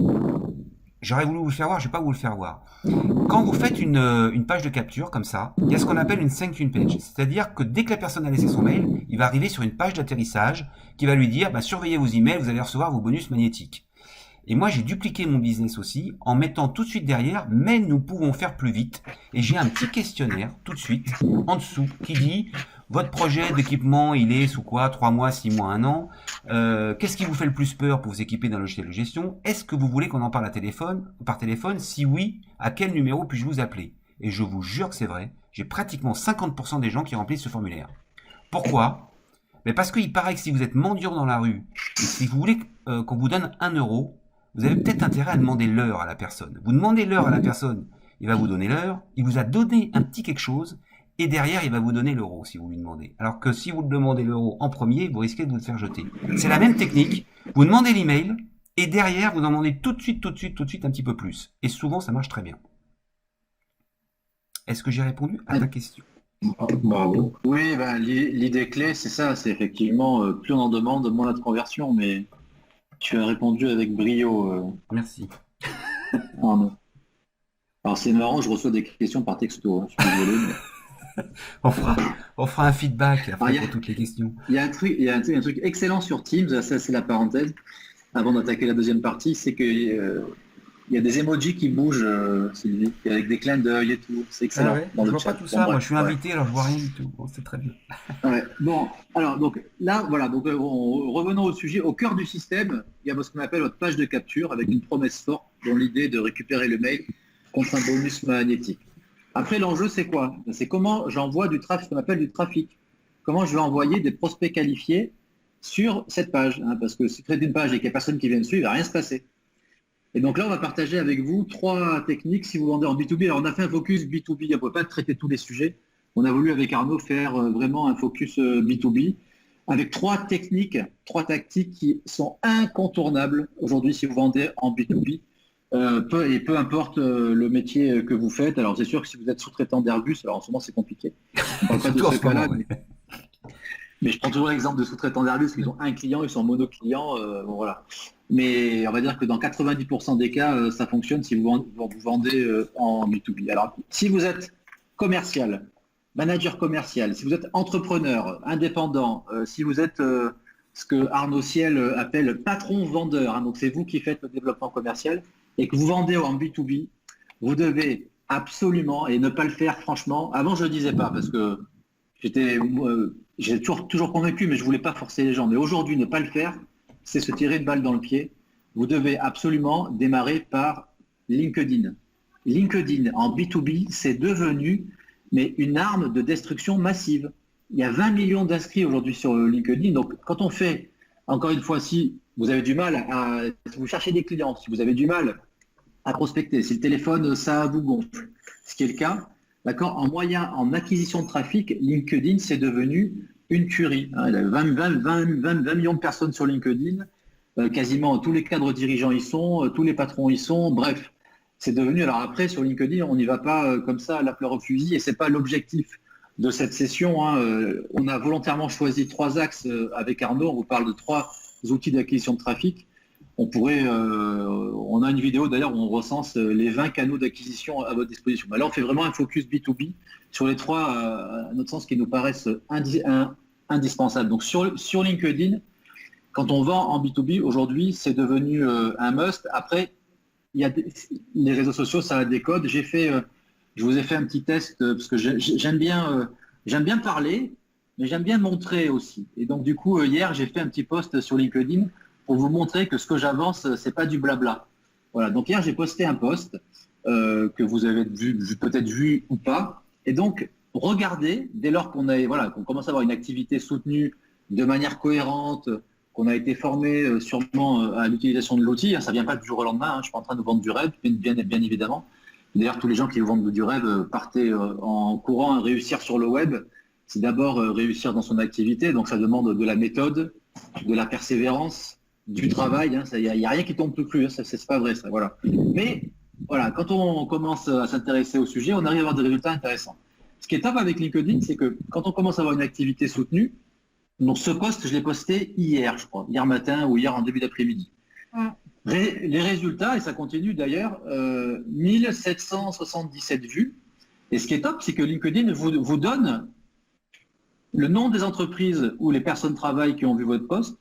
S3: j'aurais voulu vous le faire voir, je vais pas vous le faire voir. Quand vous faites une page de capture comme ça, il y a ce qu'on appelle une thank you page. C'est-à-dire que dès que la personne a laissé son mail, il va arriver sur une page d'atterrissage qui va lui dire surveillez vos emails, vous allez recevoir vos bonus magnétiques. Et moi, j'ai dupliqué mon business aussi en mettant tout de suite derrière, mais nous pouvons faire plus vite. Et j'ai un petit questionnaire tout de suite en dessous qui dit votre projet d'équipement, il est sous quoi? 3 mois, 6 mois, 1 an. Qu'est-ce qui vous fait le plus peur pour vous équiper d'un logiciel de gestion? Est-ce que vous voulez qu'on en parle par téléphone? Si oui, à quel numéro puis-je vous appeler? Et je vous jure que c'est vrai, j'ai pratiquement 50% des gens qui remplissent ce formulaire. Pourquoi? Mais parce qu'il paraît que si vous êtes mendiant dans la rue, et si vous voulez qu'on vous donne 1 euro, vous avez peut-être intérêt à demander l'heure à la personne. Vous demandez l'heure à la personne, il va vous donner l'heure, il vous a donné un petit quelque chose, et derrière, il va vous donner l'euro si vous lui demandez. Alors que si vous demandez l'euro en premier, vous risquez de vous le faire jeter. C'est la même technique. Vous demandez l'email, et derrière, vous en demandez tout de suite un petit peu plus. Et souvent, ça marche très bien. Est-ce que j'ai répondu à ta question?
S1: Bravo. Oui, l'idée clé, c'est ça, c'est effectivement, plus on en demande, moins on a de conversion, mais tu as répondu avec brio.
S3: Merci.
S1: Arnaud. Alors c'est marrant, je reçois des questions par texto, je suis désolé, mais...
S3: on fera un feedback après pour toutes les questions.
S1: Il y a un truc excellent sur Teams, ça c'est la parenthèse, avant d'attaquer la deuxième partie, c'est que il y a des emojis qui bougent, Sylvie, avec des clins d'œil et tout, c'est excellent.
S3: Je vois pas tout ça, moi je suis invité, alors je vois rien du tout, c'est très bien.
S1: Bon, alors donc là, voilà, donc revenons au sujet, au cœur du système, il y a ce qu'on appelle votre page de capture, avec une promesse forte, dont l'idée est de récupérer le mail contre un bonus magnétique. Après, l'enjeu, c'est quoi? C'est comment j'envoie du trafic, ce qu'on appelle du trafic. Comment je vais envoyer des prospects qualifiés sur cette page, parce que si vous faites une page et qu'il n'y a personne qui vient dessus, il ne va rien se passer. Et donc là, on va partager avec vous 3 techniques si vous vendez en B2B. Alors, on a fait un focus B2B, on ne peut pas traiter tous les sujets. On a voulu, avec Arnaud, faire vraiment un focus B2B avec 3 techniques, 3 tactiques qui sont incontournables aujourd'hui si vous vendez en B2B. Peu importe le métier que vous faites. Alors c'est sûr que si vous êtes sous-traitant d'Airbus, alors en ce moment c'est compliqué. On parle pas de ce cas-là, mais je prends toujours l'exemple de sous-traitants d'Airbus, ils ont un client, ils sont mono-clients, bon, voilà. Mais on va dire que dans 90% des cas, ça fonctionne si vous vendez en B2B. Alors si vous êtes commercial, manager commercial, si vous êtes entrepreneur, indépendant, si vous êtes ce que Arnaud Ciel appelle patron vendeur, donc c'est vous qui faites le développement commercial, et que vous vendez en B2B, vous devez absolument, et ne pas le faire franchement, avant je ne le disais pas, parce que j'ai toujours convaincu, mais je voulais pas forcer les gens. Mais aujourd'hui, ne pas le faire, c'est se tirer une balle dans le pied. Vous devez absolument démarrer par LinkedIn. LinkedIn en B2B, c'est devenu mais une arme de destruction massive. Il y a 20 millions d'inscrits aujourd'hui sur LinkedIn. Donc, quand on fait, encore une fois, si vous avez du mal si vous cherchez des clients, si vous avez du mal à prospecter, si le téléphone, ça vous gonfle, ce qui est le cas, d'accord, en acquisition de trafic, LinkedIn, c'est devenu une tuerie. Il y a 20 millions de personnes sur LinkedIn, quasiment tous les cadres dirigeants y sont, tous les patrons y sont, bref. C'est devenu, alors après, sur LinkedIn, on n'y va pas comme ça à la fleur au fusil, et c'est pas l'objectif de cette session. On a volontairement choisi 3 axes avec Arnaud, on vous parle de 3 outils d'acquisition de trafic. On a une vidéo d'ailleurs où on recense les 20 canaux d'acquisition à votre disposition. Là, on fait vraiment un focus B2B sur les 3, à notre sens, qui nous paraissent indispensables. Donc sur LinkedIn, quand on vend en B2B, aujourd'hui, c'est devenu un must. Après, il y a les réseaux sociaux, ça a des codes. Je vous ai fait un petit test parce que j'aime bien parler, mais j'aime bien montrer aussi. Et donc du coup, hier, j'ai fait un petit post sur LinkedIn pour vous montrer que ce que j'avance, c'est pas du blabla. Voilà. Donc hier, j'ai posté un post que vous avez peut-être vu ou pas. Et donc, regardez, dès lors qu'on commence à avoir une activité soutenue de manière cohérente, qu'on a été formé sûrement à l'utilisation de l'outil. Ça ne vient pas du jour au lendemain. Je ne suis pas en train de vendre du rêve, bien évidemment. D'ailleurs, tous les gens qui vous vendent du rêve partez en courant à réussir sur le web. C'est d'abord réussir dans son activité. Donc, ça demande de la méthode, de la persévérance, du travail. Il n'y a rien qui tombe tout cru. C'est pas vrai, ça. Voilà. Mais voilà, quand on commence à s'intéresser au sujet, on arrive à avoir des résultats intéressants. Ce qui est top avec LinkedIn, c'est que quand on commence à avoir une activité soutenue, donc ce post, je l'ai posté hier, je crois, hier matin ou hier en début d'après-midi. Les résultats, et ça continue d'ailleurs, 1777 vues. Et ce qui est top, c'est que LinkedIn vous donne le nom des entreprises où les personnes travaillent qui ont vu votre post,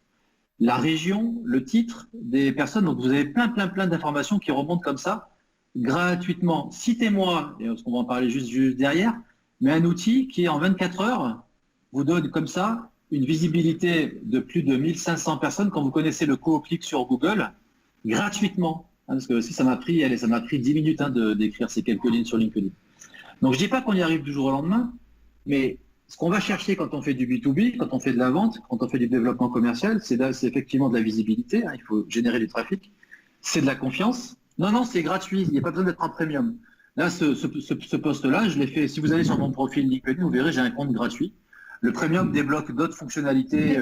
S1: la région, le titre des personnes. Donc vous avez plein d'informations qui remontent comme ça, gratuitement. Citez-moi, parce qu'on va en parler juste derrière, mais un outil qui, en 24 heures, vous donne comme ça une visibilité de plus de 1500 personnes quand vous connaissez le coop-clic sur Google, gratuitement. Parce que aussi, ça m'a pris 10 minutes d'écrire ces quelques lignes sur LinkedIn. Donc, je ne dis pas qu'on y arrive du jour au lendemain, mais ce qu'on va chercher quand on fait du B2B, quand on fait de la vente, quand on fait du développement commercial, c'est effectivement de la visibilité. Il faut générer du trafic. C'est de la confiance. Non, c'est gratuit. Il n'y a pas besoin d'être en premium. Là, ce post-là, je l'ai fait. Si vous allez sur mon profil LinkedIn, vous verrez, j'ai un compte gratuit. Le premium débloque d'autres fonctionnalités.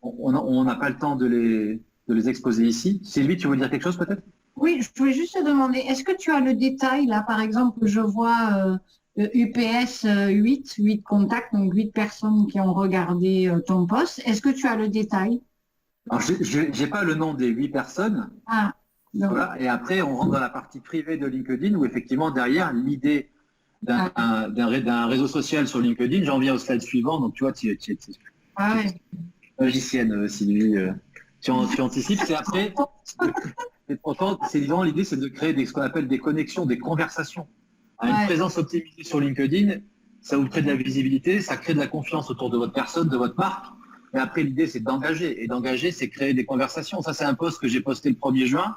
S1: On n'a pas le temps de les exposer ici. Sylvie, tu veux dire quelque chose peut-être?
S2: Oui, je voulais juste te demander, est-ce que tu as le détail là, par exemple, je vois UPS 8 contacts, donc 8 personnes qui ont regardé ton post. Est-ce que tu as le détail?
S1: Alors, j'ai pas le nom des 8 personnes.
S2: Ah, donc.
S1: Voilà. Et après, on rentre dans la partie privée de LinkedIn où effectivement, derrière, l'idée d'un réseau social sur LinkedIn, j'en viens au slide suivant. Donc, tu vois, tu
S2: Ouais.
S1: magicienne, Sylvie. Tu anticipes, c'est après. C'est évident, l'idée, c'est de créer ce qu'on appelle des connexions, des conversations. Une présence optimisée sur LinkedIn, ça vous crée de la visibilité, ça crée de la confiance autour de votre personne, de votre marque. Et après, l'idée, c'est d'engager. Et d'engager, c'est créer des conversations. Ça, c'est un post que j'ai posté le 1er juin.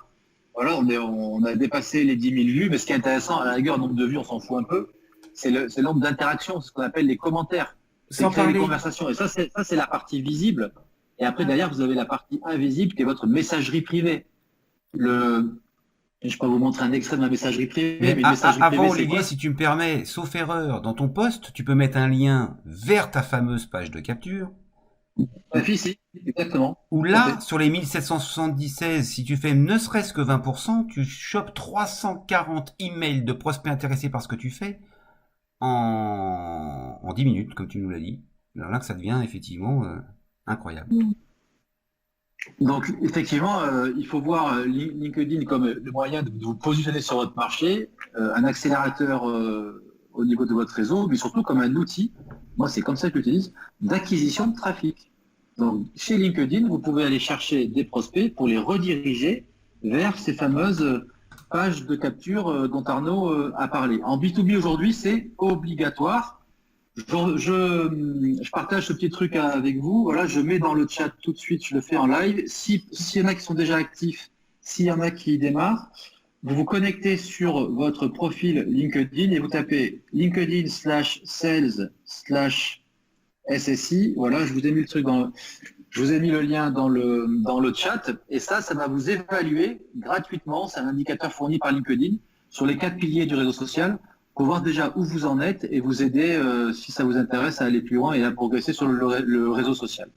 S1: Voilà, on a dépassé les 10 000 vues. Mais ce qui est intéressant, à la rigueur, le nombre de vues, on s'en fout un peu. C'est le nombre d'interactions, ce qu'on appelle les commentaires. C'est créer des conversations. Et ça, c'est la partie visible. Et après, derrière, vous avez la partie invisible qui est votre messagerie privée. Je peux vous montrer un extrait de ma messagerie privée. Mais
S3: avant, Olivier, si tu me permets, sauf erreur, dans ton post, tu peux mettre un lien vers ta fameuse page de capture.
S1: Si, exactement.
S3: Ou là, sur les 1776, si tu fais ne serait-ce que 20%, tu chopes 340 emails de prospects intéressés par ce que tu fais en 10 minutes, comme tu nous l'as dit. Alors là que ça devient effectivement incroyable.
S1: Donc, effectivement, il faut voir LinkedIn comme le moyen de vous positionner sur votre marché, un accélérateur au niveau de votre réseau, mais surtout comme un outil, moi c'est comme ça que j'utilise, d'acquisition de trafic. Donc, chez LinkedIn, vous pouvez aller chercher des prospects pour les rediriger vers ces fameuses pages de capture dont Arnaud a parlé. En B2B aujourd'hui, c'est obligatoire. Je partage ce petit truc avec vous. Voilà, je mets dans le chat tout de suite, je le fais en live. S'il y en a qui sont déjà actifs, s'il y en a qui démarrent, vous vous connectez sur votre profil LinkedIn et vous tapez LinkedIn/sales/SSI. Voilà, je vous ai mis le truc je vous ai mis le lien dans le chat et ça va vous évaluer gratuitement. C'est un indicateur fourni par LinkedIn sur les 4 piliers du réseau social pour voir déjà où vous en êtes et vous aider, si ça vous intéresse, à aller plus loin et à progresser sur le réseau social.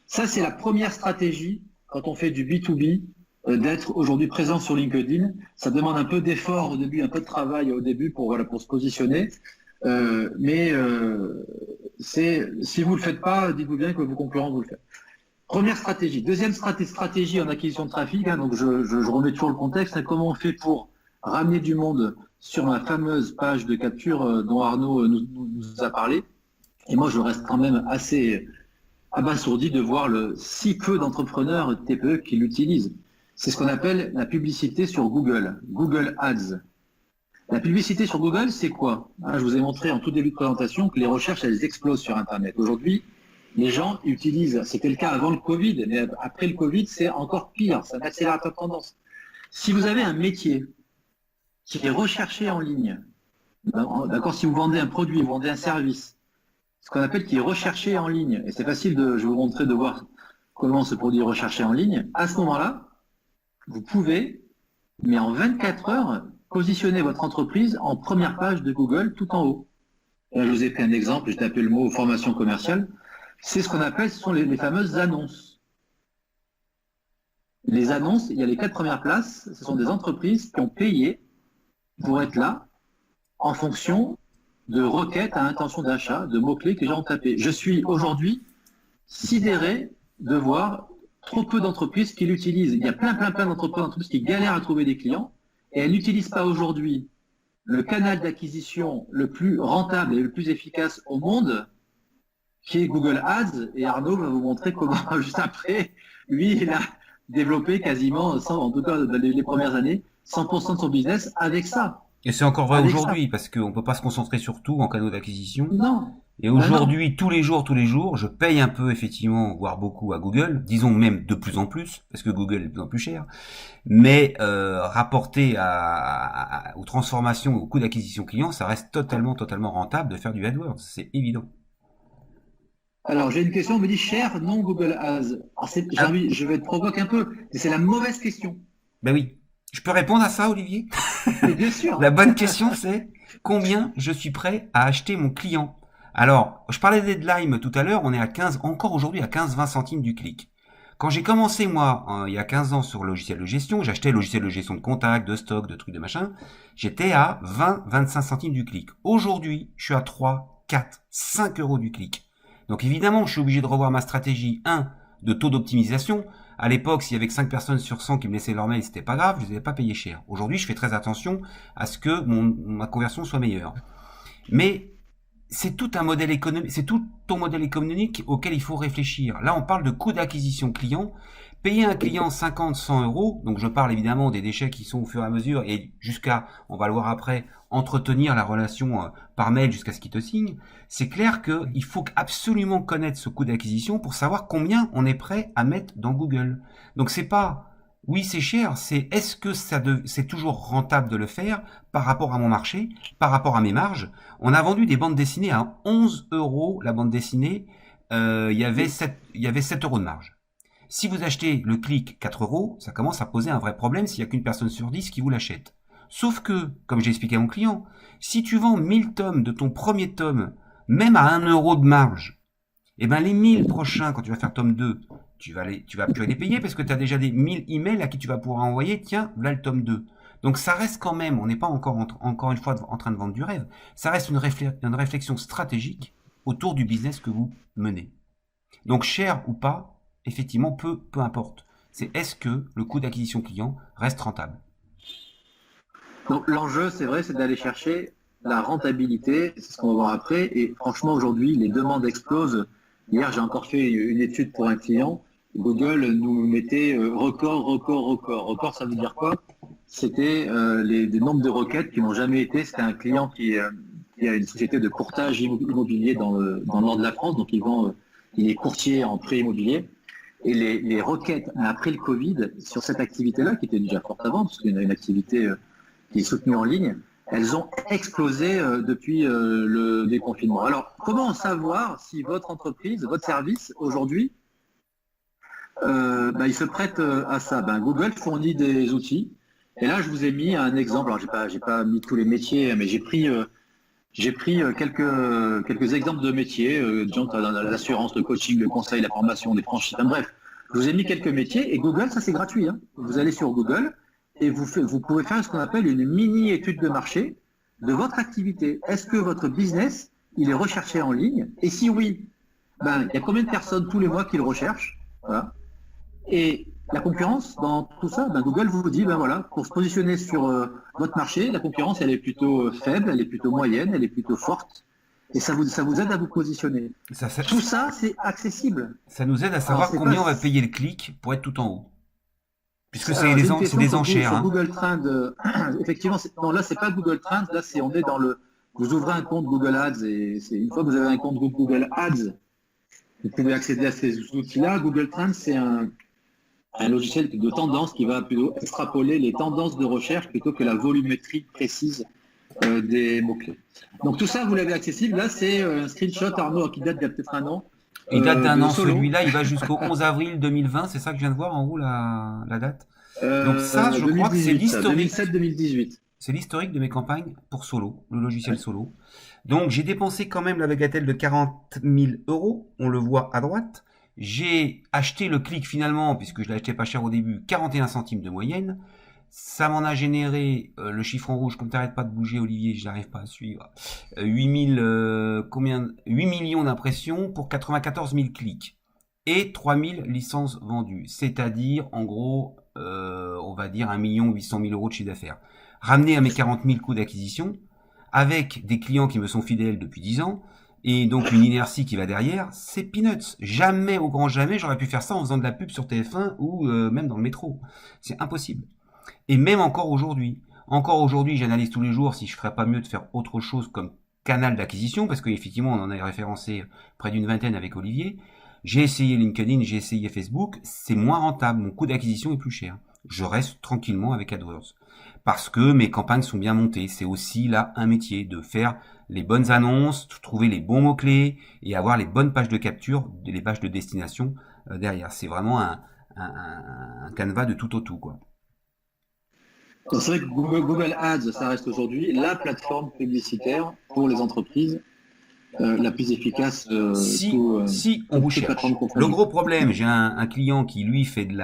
S1: Ça, c'est la première stratégie quand on fait du B2B, d'être aujourd'hui présent sur LinkedIn. Ça demande un peu d'effort au début, un peu de travail au début pour se positionner. Si vous ne le faites pas, dites-vous bien que vos concurrents vous le font. Première stratégie. Deuxième stratégie en acquisition de trafic. Donc je remets toujours le contexte. Comment on fait pour ramener du monde sur ma fameuse page de capture dont Arnaud nous a parlé. Et moi, je reste quand même assez abasourdi de voir si peu d'entrepreneurs TPE qui l'utilisent. C'est ce qu'on appelle la publicité sur Google, Google Ads. La publicité sur Google, c'est quoi? Je vous ai montré en tout début de présentation que les recherches, elles explosent sur Internet. Aujourd'hui, les gens utilisent, c'était le cas avant le Covid, mais après le Covid, c'est encore pire, c'est un accélérateur de tendance. Si vous avez un métier qui est recherché en ligne, d'accord, si vous vendez un produit, vous vendez un service, ce qu'on appelle qui est recherché en ligne, et c'est facile je vais vous montrer de voir comment ce produit est recherché en ligne, à ce moment-là, vous pouvez, mais en 24 heures, positionner votre entreprise en première page de Google tout en haut. Et là, je vous ai pris un exemple, j'ai tapé le mot formation commerciale. C'est ce qu'on appelle, ce sont les fameuses annonces. Les annonces, il y a les 4 premières places, ce sont des entreprises qui ont payé pour être là en fonction de requêtes à intention d'achat, de mots-clés que les gens ont tapés. Je suis aujourd'hui sidéré de voir trop peu d'entreprises qui l'utilisent. Il y a plein d'entreprises qui galèrent à trouver des clients et elles n'utilisent pas aujourd'hui le canal d'acquisition le plus rentable et le plus efficace au monde, qui est Google Ads. Et Arnaud va vous montrer comment, juste après, lui, il a développé quasiment, en tout cas les premières années, 100% de son business avec ça.
S3: Et c'est encore vrai aujourd'hui, parce qu'on ne peut pas se concentrer sur tout en canaux d'acquisition.
S1: Non.
S3: Et aujourd'hui, tous les jours, je paye un peu, effectivement, voire beaucoup à Google, disons même de plus en plus, parce que Google est de plus en plus cher, mais rapporté aux transformations, au coût d'acquisition client, ça reste totalement rentable de faire du AdWords, c'est évident.
S1: Alors, j'ai une question, on me dit cher, non Google Ads. Je vais te provoquer un peu, mais c'est la mauvaise question.
S3: Ben oui. Je peux répondre à ça, Olivier?
S1: Mais bien sûr.
S3: La bonne question, c'est combien je suis prêt à acheter mon client? Alors, je parlais d'Headline tout à l'heure, on est encore aujourd'hui à 15-20 centimes du clic. Quand j'ai commencé, moi, il y a 15 ans sur le logiciel de gestion, j'achetais le logiciel de gestion de contact, de stock, de trucs, de machin, j'étais à 20-25 centimes du clic. Aujourd'hui, je suis à 3, 4, 5 euros du clic. Donc évidemment, je suis obligé de revoir ma stratégie, de taux d'optimisation. À l'époque, s'il y avait que 5 personnes sur 100 qui me laissaient leur mail, c'était pas grave, je les avais pas payés cher. Aujourd'hui, je fais très attention à ce que ma conversion soit meilleure. Mais c'est tout un modèle économique, c'est tout ton modèle économique auquel il faut réfléchir. Là, on parle de coût d'acquisition client. Payer un client 50, 100 euros, donc je parle évidemment des déchets qui sont au fur et à mesure et jusqu'à, on va le voir après, entretenir la relation par mail jusqu'à ce qu'il te signe. C'est clair qu'il faut absolument connaître ce coût d'acquisition pour savoir combien on est prêt à mettre dans Google. Donc c'est pas, oui c'est cher, c'est est-ce que c'est toujours rentable de le faire par rapport à mon marché, par rapport à mes marges. On a vendu des bandes dessinées à 11 euros la bande dessinée, il y avait 7 euros de marge. Si vous achetez le clic 4 euros, ça commence à poser un vrai problème s'il n'y a qu'une personne sur 10 qui vous l'achète. Sauf que, comme j'ai expliqué à mon client, si tu vends 1000 tomes de ton premier tome, même à 1 euro de marge, eh ben les 1000 prochains, quand tu vas faire tome 2, tu vas plus les payer parce que tu as déjà des 1000 emails à qui tu vas pouvoir envoyer, tiens, voilà le tome 2. Donc ça reste quand même, on n'est pas encore une fois en train de vendre du rêve, ça reste une réflexion stratégique autour du business que vous menez. Donc cher ou pas, effectivement, peu importe. C'est est-ce que le coût d'acquisition client reste rentable?
S1: Donc l'enjeu, c'est vrai, c'est d'aller chercher la rentabilité, c'est ce qu'on va voir après. Et franchement, aujourd'hui, les demandes explosent. Hier, j'ai encore fait une étude pour un client. Google nous mettait record. Record, ça veut dire quoi? C'était des nombres de requêtes qui n'ont jamais été. C'était un client qui il y a une société de courtage immobilier dans le nord de la France, donc il est courtier en prêt immobilier. Et les requêtes après le Covid sur cette activité-là, qui était déjà forte avant, parce qu'il y a une activité qui est soutenue en ligne, elles ont explosé depuis le déconfinement. Alors, comment savoir si votre entreprise, votre service, aujourd'hui, il se prête à ça? Google fournit des outils. Et là, je vous ai mis un exemple. Alors, j'ai pas mis tous les métiers, mais j'ai pris quelques exemples de métiers, dans l'assurance, le coaching, le conseil, la formation, les franchises. Bref, je vous ai mis quelques métiers. Et Google, ça c'est gratuit. Vous allez sur Google et vous pouvez faire ce qu'on appelle une mini-étude de marché de votre activité. Est-ce que votre business, il est recherché en ligne? Et si oui, il y a combien de personnes tous les mois qui le recherchent? Voilà. Et la concurrence dans tout ça, Google vous dit, pour se positionner sur votre marché, la concurrence, elle est plutôt faible, elle est plutôt moyenne, elle est plutôt forte. Et ça vous aide à vous positionner. Tout ça, c'est accessible.
S3: Ça nous aide à savoir combien on va payer le clic pour être tout en haut. Puisque c'est des enchères.
S1: Sur Google Trends, effectivement, non, là, c'est pas Google Trends, là, on est dans vous ouvrez un compte Google Ads et une fois que vous avez un compte Google Ads, vous pouvez accéder à ces outils-là. Google Trends, c'est un logiciel de tendance qui va plutôt extrapoler les tendances de recherche plutôt que la volumétrie précise des mots-clés. Donc tout ça, vous l'avez accessible. Là, c'est un screenshot, Arnaud, qui date d'il y a peut-être un an.
S3: Il date d'un an, celui-là, il va jusqu'au 11 avril 2020, c'est ça que je viens de voir en haut, la date. Donc ça, je crois que c'est l'historique.
S1: 2007-2018.
S3: C'est l'historique de mes campagnes pour Solo, le logiciel Solo. Donc j'ai dépensé quand même la bagatelle de 40 000 €, on le voit à droite. J'ai acheté le clic finalement, puisque je l'ai acheté pas cher au début, 41 centimes de moyenne. Ça m'en a généré, le chiffre en rouge, comme t'arrêtes pas de bouger Olivier, je n'arrive pas à suivre, 8 millions d'impressions pour 94 000 clics et 3 000 licences vendues. C'est-à-dire, en gros, on va dire 1 800 000 € de chiffre d'affaires. Ramené à mes 40 000 coûts d'acquisition, avec des clients qui me sont fidèles depuis 10 ans, et donc une inertie qui va derrière, c'est peanuts. Jamais, au grand jamais, j'aurais pu faire ça en faisant de la pub sur TF1 ou même dans le métro. C'est impossible. Et même encore aujourd'hui, j'analyse tous les jours si je ferais pas mieux de faire autre chose comme canal d'acquisition, parce qu'effectivement, on en a référencé près d'une vingtaine avec Olivier. J'ai essayé LinkedIn, j'ai essayé Facebook, c'est moins rentable, mon coût d'acquisition est plus cher. Je reste tranquillement avec AdWords. Parce que mes campagnes sont bien montées. C'est aussi là un métier de faire les bonnes annonces, trouver les bons mots-clés et avoir les bonnes pages de capture, les pages de destination derrière. C'est vraiment un canevas de tout au tout, quoi.
S1: C'est vrai que Google Ads, ça reste aujourd'hui la plateforme publicitaire pour les entreprises la plus efficace.
S3: Si on vous cherche. Le gros problème, j'ai un client qui lui fait de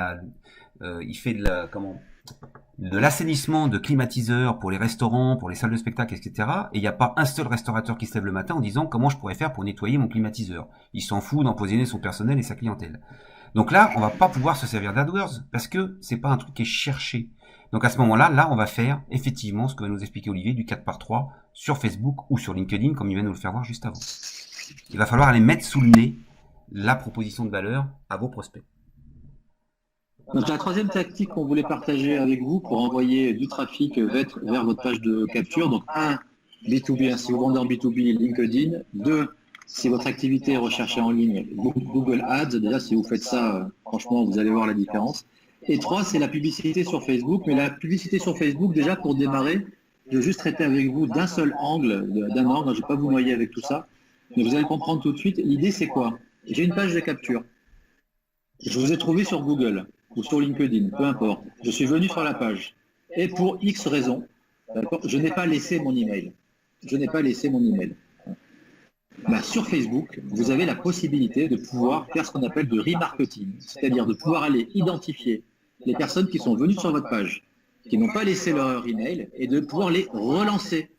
S3: l'assainissement de climatiseurs pour les restaurants, pour les salles de spectacle, etc. Et il n'y a pas un seul restaurateur qui se lève le matin en disant comment je pourrais faire pour nettoyer mon climatiseur. Il s'en fout d'empoisonner son personnel et sa clientèle. Donc là, on va pas pouvoir se servir d'AdWords parce que c'est pas un truc qui est cherché. Donc à ce moment-là, on va faire effectivement ce que va nous expliquer Olivier du 4x3 sur Facebook ou sur LinkedIn comme il vient de nous le faire voir juste avant. Il va falloir aller mettre sous le nez la proposition de valeur à vos prospects.
S1: Donc la troisième tactique qu'on voulait partager avec vous pour envoyer du trafic vers votre page de capture, donc 1, B2B, si vous vendez en B2B, LinkedIn, 2, si votre activité est recherchée en ligne, Google Ads, déjà si vous faites ça, franchement vous allez voir la différence. Et 3, c'est la publicité sur Facebook, mais la publicité sur Facebook, déjà pour démarrer, je vais juste traiter avec vous d'un seul angle, je ne vais pas vous noyer avec tout ça, mais vous allez comprendre tout de suite, l'idée c'est quoi? J'ai une page de capture, je vous ai trouvé sur Google, ou sur LinkedIn, peu importe. Je suis venu sur la page. Et pour X raisons, je n'ai pas laissé mon email. Sur Facebook, vous avez la possibilité de pouvoir faire ce qu'on appelle du remarketing, c'est-à-dire de pouvoir aller identifier les personnes qui sont venues sur votre page, qui n'ont pas laissé leur email, et de pouvoir les relancer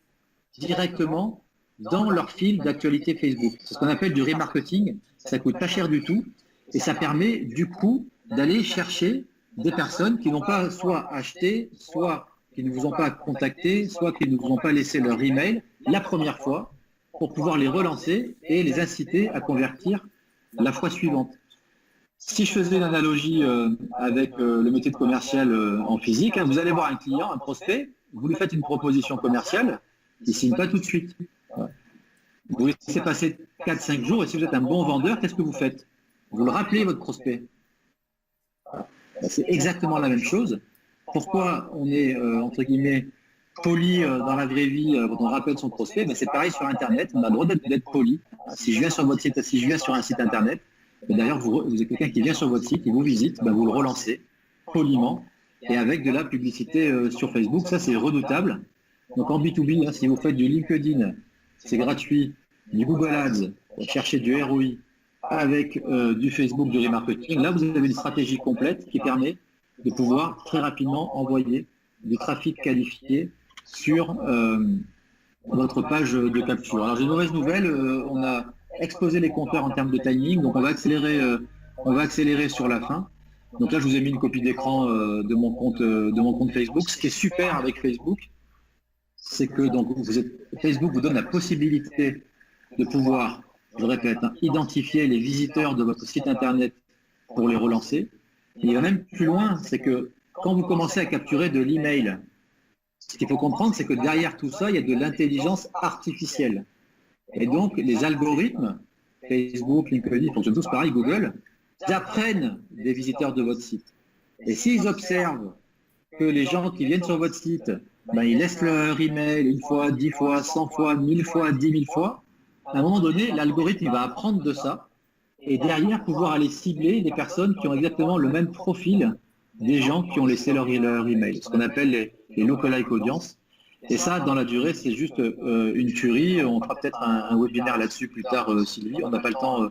S1: directement dans leur fil d'actualité Facebook. C'est ce qu'on appelle du remarketing. Ça coûte pas cher du tout, et ça permet du coup d'aller chercher des personnes qui n'ont pas soit acheté, soit qui ne vous ont pas contacté, soit qui ne vous ont pas laissé leur email la première fois pour pouvoir les relancer et les inciter à convertir la fois suivante. Si je faisais une analogie avec le métier de commercial en physique, vous allez voir un client, un prospect, vous lui faites une proposition commerciale, il ne signe pas tout de suite. Vous laissez passer 4-5 jours et si vous êtes un bon vendeur, qu'est-ce que vous faites? Vous le rappelez, votre prospect. C'est exactement la même chose. Pourquoi on est, entre guillemets, poli dans la vraie vie quand on rappelle son prospect? Ben, c'est pareil sur Internet, on a le droit d'être poli. Si je viens sur votre site, si je viens sur un site Internet, d'ailleurs vous êtes quelqu'un qui vient sur votre site, il vous visite, ben, vous le relancez poliment et avec de la publicité sur Facebook. Ça, c'est redoutable. Donc en B2B, si vous faites du LinkedIn, c'est gratuit, du Google Ads, cherchez du ROI, avec du Facebook, du remarketing, là vous avez une stratégie complète qui permet de pouvoir très rapidement envoyer du trafic qualifié sur votre page de capture. Alors j'ai une mauvaise nouvelle, on a explosé les compteurs en termes de timing, donc on va accélérer sur la fin. Donc là je vous ai mis une copie d'écran de mon compte Facebook. Ce qui est super avec Facebook, c'est que donc Facebook vous donne la possibilité de pouvoir, je répète, identifier les visiteurs de votre site internet pour les relancer. Et il va même plus loin, c'est que quand vous commencez à capturer de l'email, ce qu'il faut comprendre, c'est que derrière tout ça, il y a de l'intelligence artificielle. Et donc, les algorithmes, Facebook, LinkedIn, fonctionnent tous pareil, Google, ils apprennent des visiteurs de votre site. Et s'ils observent que les gens qui viennent sur votre site, ben, ils laissent leur email 1 fois, 10 fois, 100 fois, 1000 fois, 10 000 fois, à un moment donné, l'algorithme il va apprendre de ça et derrière pouvoir aller cibler des personnes qui ont exactement le même profil des gens qui ont laissé leur email, ce qu'on appelle les lookalike audience. Et ça, dans la durée, c'est juste une tuerie. On fera peut-être un webinaire là-dessus plus tard, Sylvie. On n'a pas le temps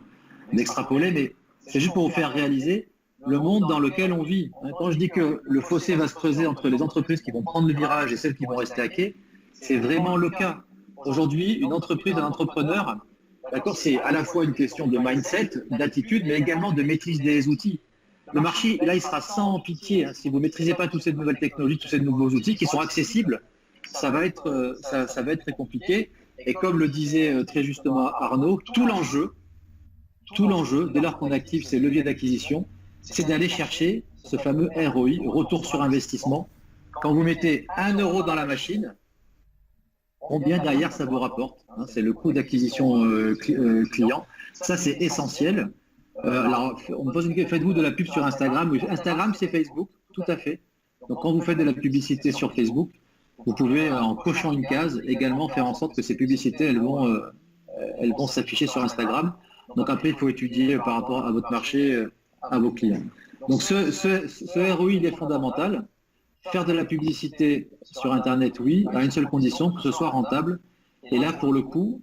S1: d'extrapoler, mais c'est juste pour vous faire réaliser le monde dans lequel on vit. Quand je dis que le fossé va se creuser entre les entreprises qui vont prendre le virage et celles qui vont rester à quai, c'est vraiment le cas. Aujourd'hui, une entreprise, un entrepreneur, d'accord, c'est à la fois une question de mindset, d'attitude, mais également de maîtrise des outils. Le marché, là, il sera sans pitié. Si vous ne maîtrisez pas toutes ces nouvelles technologies, tous ces nouveaux outils qui sont accessibles, ça va être très compliqué. Et comme le disait très justement Arnaud, tout l'enjeu, dès lors qu'on active ces leviers d'acquisition, c'est d'aller chercher ce fameux ROI, retour sur investissement. Quand vous mettez 1 euro dans la machine, combien derrière ça vous rapporte, c'est le coût d'acquisition client. Ça, c'est essentiel. Alors, on me pose une question, faites-vous de la pub sur Instagram? Oui, Instagram, c'est Facebook, tout à fait. Donc, quand vous faites de la publicité sur Facebook, vous pouvez, en cochant une case, également faire en sorte que ces publicités, elles vont s'afficher sur Instagram. Donc, après, il faut étudier par rapport à votre marché, à vos clients. Donc, ce ROI, il est fondamental. Faire de la publicité sur Internet, oui, à une seule condition, que ce soit rentable. Et là, pour le coup,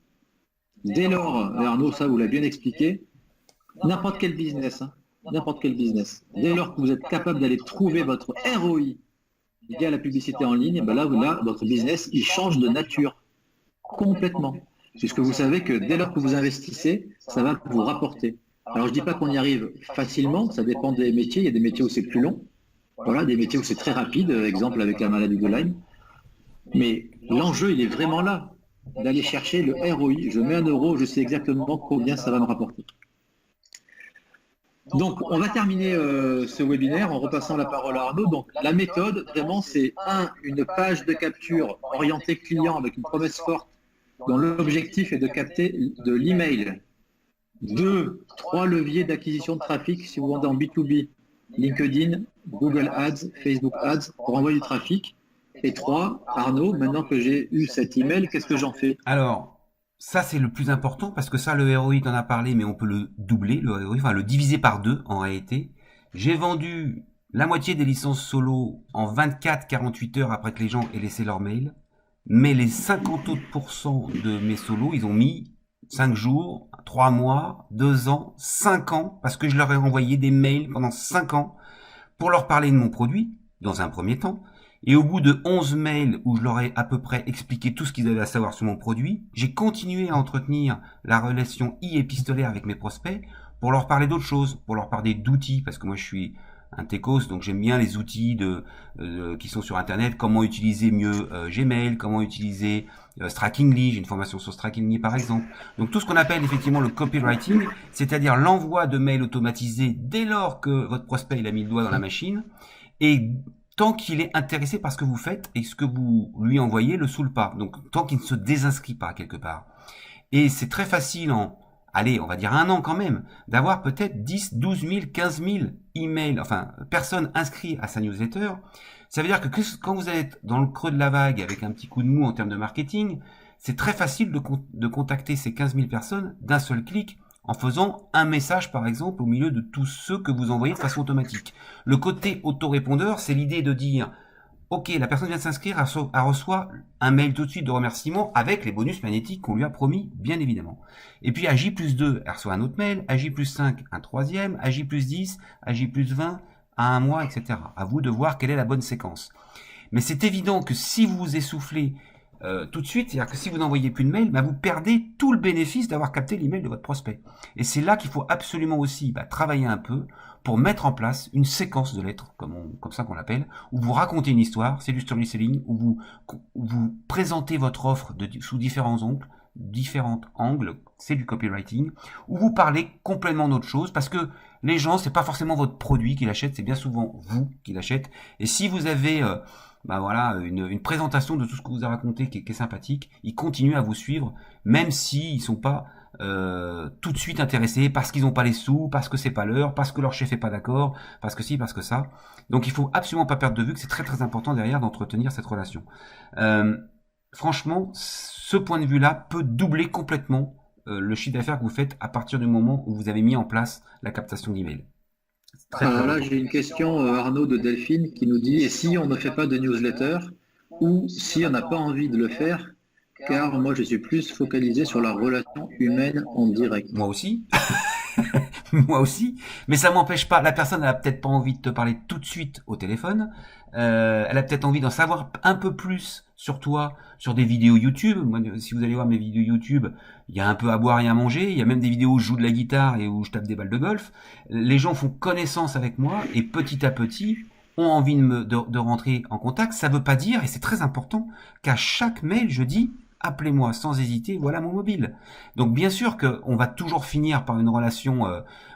S1: dès lors, Arnaud, ça vous l'a bien expliqué, n'importe quel business, dès lors que vous êtes capable d'aller trouver votre ROI via la publicité en ligne, ben là, votre business, il change de nature complètement. Puisque vous savez que dès lors que vous investissez, ça va vous rapporter. Alors, je ne dis pas qu'on y arrive facilement, ça dépend des métiers. Il y a des métiers où c'est plus long. Voilà, des métiers où c'est très rapide, exemple avec la maladie de Lyme. Mais l'enjeu, il est vraiment là, d'aller chercher le ROI. Je mets 1 euro, je sais exactement combien ça va me rapporter. Donc, on va terminer ce webinaire en repassant la parole à Arnaud. Donc, la méthode, vraiment, c'est une page de capture orientée client avec une promesse forte dont l'objectif est de capter de l'email. 2, 3 leviers d'acquisition de trafic si vous vendez en B2B, LinkedIn, Google Ads, Facebook Ads pour envoyer du trafic. Et 3, Arnaud, maintenant que j'ai eu cet email, qu'est-ce que j'en fais?
S3: Alors, ça c'est le plus important parce que ça, le ROI, t'en as parlé, mais on peut le doubler, le ROI, enfin le diviser par 2 en réalité. J'ai vendu la moitié des licences solo en 24-48 heures après que les gens aient laissé leur mail. Mais les 50 autres % de mes solos, ils ont mis 5 jours, 3 mois, 2 ans, 5 ans, parce que je leur ai envoyé des mails pendant 5 ans pour leur parler de mon produit, dans un premier temps. Et au bout de 11 mails où je leur ai à peu près expliqué tout ce qu'ils avaient à savoir sur mon produit, j'ai continué à entretenir la relation épistolaire avec mes prospects pour leur parler d'autres choses, pour leur parler d'outils, parce que moi je suis un techos, donc j'aime bien les outils qui sont sur Internet, comment utiliser mieux Gmail, comment utiliser Strikingly, j'ai une formation sur Strikingly par exemple. Donc tout ce qu'on appelle effectivement le copywriting, c'est-à-dire l'envoi de mails automatisés dès lors que votre prospect il a mis le doigt dans la machine, et tant qu'il est intéressé par ce que vous faites et ce que vous lui envoyez le saoule pas, donc tant qu'il ne se désinscrit pas quelque part. Et c'est très facile allez, on va dire 1 an quand même, d'avoir peut-être 10, 12 000, 15 000 emails, enfin, personnes inscrites à sa newsletter. Ça veut dire que quand vous êtes dans le creux de la vague avec un petit coup de mou en termes de marketing, c'est très facile de contacter ces 15 000 personnes d'un seul clic en faisant un message, par exemple, au milieu de tous ceux que vous envoyez de façon automatique. Le côté autorépondeur, c'est l'idée de dire ok, la personne vient de s'inscrire, elle reçoit un mail tout de suite de remerciement avec les bonus magnétiques qu'on lui a promis, bien évidemment. Et puis à J+2, elle reçoit un autre mail, à J+5, un troisième, à J+10, à J+20, à 1 mois, etc. À vous de voir quelle est la bonne séquence. Mais c'est évident que si vous vous essoufflez tout de suite, c'est-à-dire que si vous n'envoyez plus de mail, vous perdez tout le bénéfice d'avoir capté l'email de votre prospect. Et c'est là qu'il faut absolument aussi travailler un peu pour mettre en place une séquence de lettres, comme ça qu'on l'appelle, où vous racontez une histoire, c'est du storytelling, où vous présentez votre offre sous différents angles, c'est du copywriting, où vous parlez complètement d'autre chose, parce que les gens, c'est pas forcément votre produit qu'ils achètent, c'est bien souvent vous qui l'achètent. Et si vous avez une présentation de tout ce que vous avez raconté qui est sympathique, ils continuent à vous suivre, même s'ils sont pas tout de suite intéressés parce qu'ils n'ont pas les sous, parce que c'est pas l'heure, parce que leur chef est pas d'accord, parce que ci, parce que ça. Donc il faut absolument pas perdre de vue que c'est très très important derrière d'entretenir cette relation. Franchement, ce point de vue-là peut doubler complètement le chiffre d'affaires que vous faites à partir du moment où vous avez mis en place la captation d'email.
S1: Alors là, j'ai une question, Arnaud de Delphine, qui nous dit, et si on ne fait pas de newsletter, ou si on n'a pas envie de le faire, car moi je suis plus focalisé sur la relation humaine en direct.
S3: Moi aussi. Moi aussi. Mais ça m'empêche pas. La personne, elle a peut-être pas envie de te parler tout de suite au téléphone. Elle a peut-être envie d'en savoir un peu plus sur toi, sur des vidéos YouTube. Moi, si vous allez voir mes vidéos YouTube, il y a un peu à boire et à manger. Il y a même des vidéos où je joue de la guitare et où je tape des balles de golf. Les gens font connaissance avec moi et petit à petit ont envie de rentrer en contact. Ça veut pas dire, et c'est très important, qu'à chaque mail, je dis appelez-moi sans hésiter, voilà mon mobile. Donc bien sûr qu'on va toujours finir par une relation.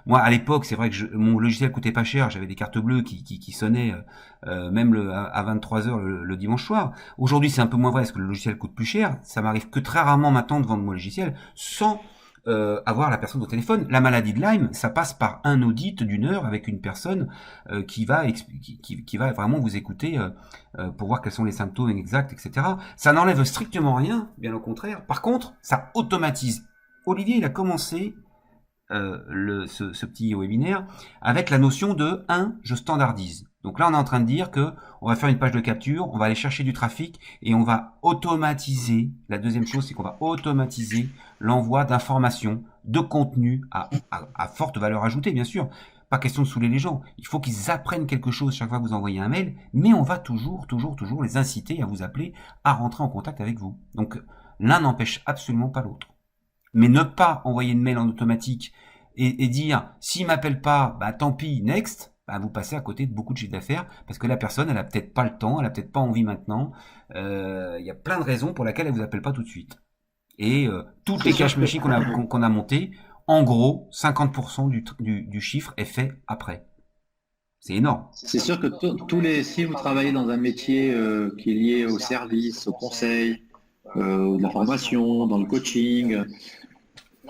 S3: Moi à l'époque, c'est vrai que mon logiciel coûtait pas cher, j'avais des cartes bleues qui sonnaient même à 23h le dimanche soir. Aujourd'hui c'est un peu moins vrai parce que le logiciel coûte plus cher. Ça m'arrive que très rarement maintenant de vendre mon logiciel sans avoir la personne au téléphone. La maladie de Lyme, ça passe par un audit d'1 heure avec une personne qui va vraiment vous écouter pour voir quels sont les symptômes exacts, etc. Ça n'enlève strictement rien, bien au contraire. Par contre, ça automatise. Olivier, il a commencé ce petit webinaire avec la notion de je standardise. Donc là, on est en train de dire que on va faire une page de capture, on va aller chercher du trafic et on va automatiser. La deuxième chose, c'est qu'on va automatiser l'envoi d'informations, de contenu à forte valeur ajoutée, bien sûr. Pas question de saouler les gens. Il faut qu'ils apprennent quelque chose chaque fois que vous envoyez un mail, mais on va toujours les inciter à vous appeler, à rentrer en contact avec vous. Donc l'un n'empêche absolument pas l'autre. Mais ne pas envoyer une mail en automatique et dire s'il m'appelle pas, tant pis, next. Vous passez à côté de beaucoup de chiffres d'affaires parce que la personne, elle a peut-être pas le temps, elle a peut-être pas envie maintenant. Il y a plein de raisons pour lesquelles elle vous appelle pas tout de suite. Et toutes les cash machines qu'on a montées, en gros, 50% du chiffre est fait après. C'est énorme.
S1: C'est sûr que si vous travaillez dans un métier qui est lié au service, au conseil, de la formation, dans le coaching,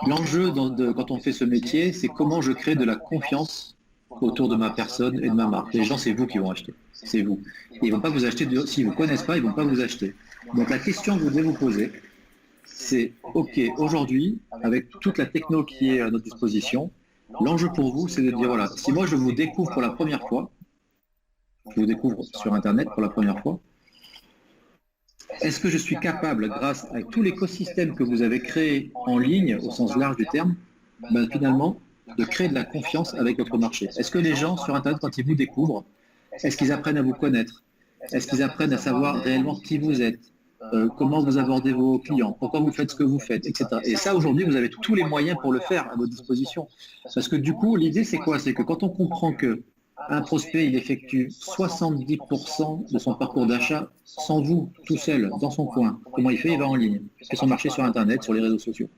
S1: l'enjeu quand on fait ce métier, c'est comment je crée de la confiance autour de ma personne et de ma marque. Les gens, c'est vous qui vont acheter. C'est vous. Et ils vont pas vous acheter, s'ils ne vous connaissent pas, ils vont pas vous acheter. Donc la question que vous devez vous poser, c'est ok, aujourd'hui, avec toute la techno qui est à notre disposition, l'enjeu pour vous, c'est de dire voilà, si moi je vous découvre pour la première fois, je vous découvre sur Internet pour la première fois, est-ce que je suis capable, grâce à tout l'écosystème que vous avez créé en ligne, au sens large du terme, finalement, de créer de la confiance avec votre marché? Est-ce que les gens sur Internet, quand ils vous découvrent, est-ce qu'ils apprennent à vous connaître? Est-ce qu'ils apprennent à savoir réellement qui vous êtes? Comment vous abordez vos clients? Pourquoi vous faites ce que vous faites, etc. Et ça, aujourd'hui, vous avez tous les moyens pour le faire à votre disposition. Parce que du coup, l'idée, c'est quoi? C'est que quand on comprend que un prospect, il effectue 70% de son parcours d'achat sans vous, tout seul, dans son coin. Comment il fait? Il va en ligne. Il fait son marché sur Internet, sur les réseaux sociaux.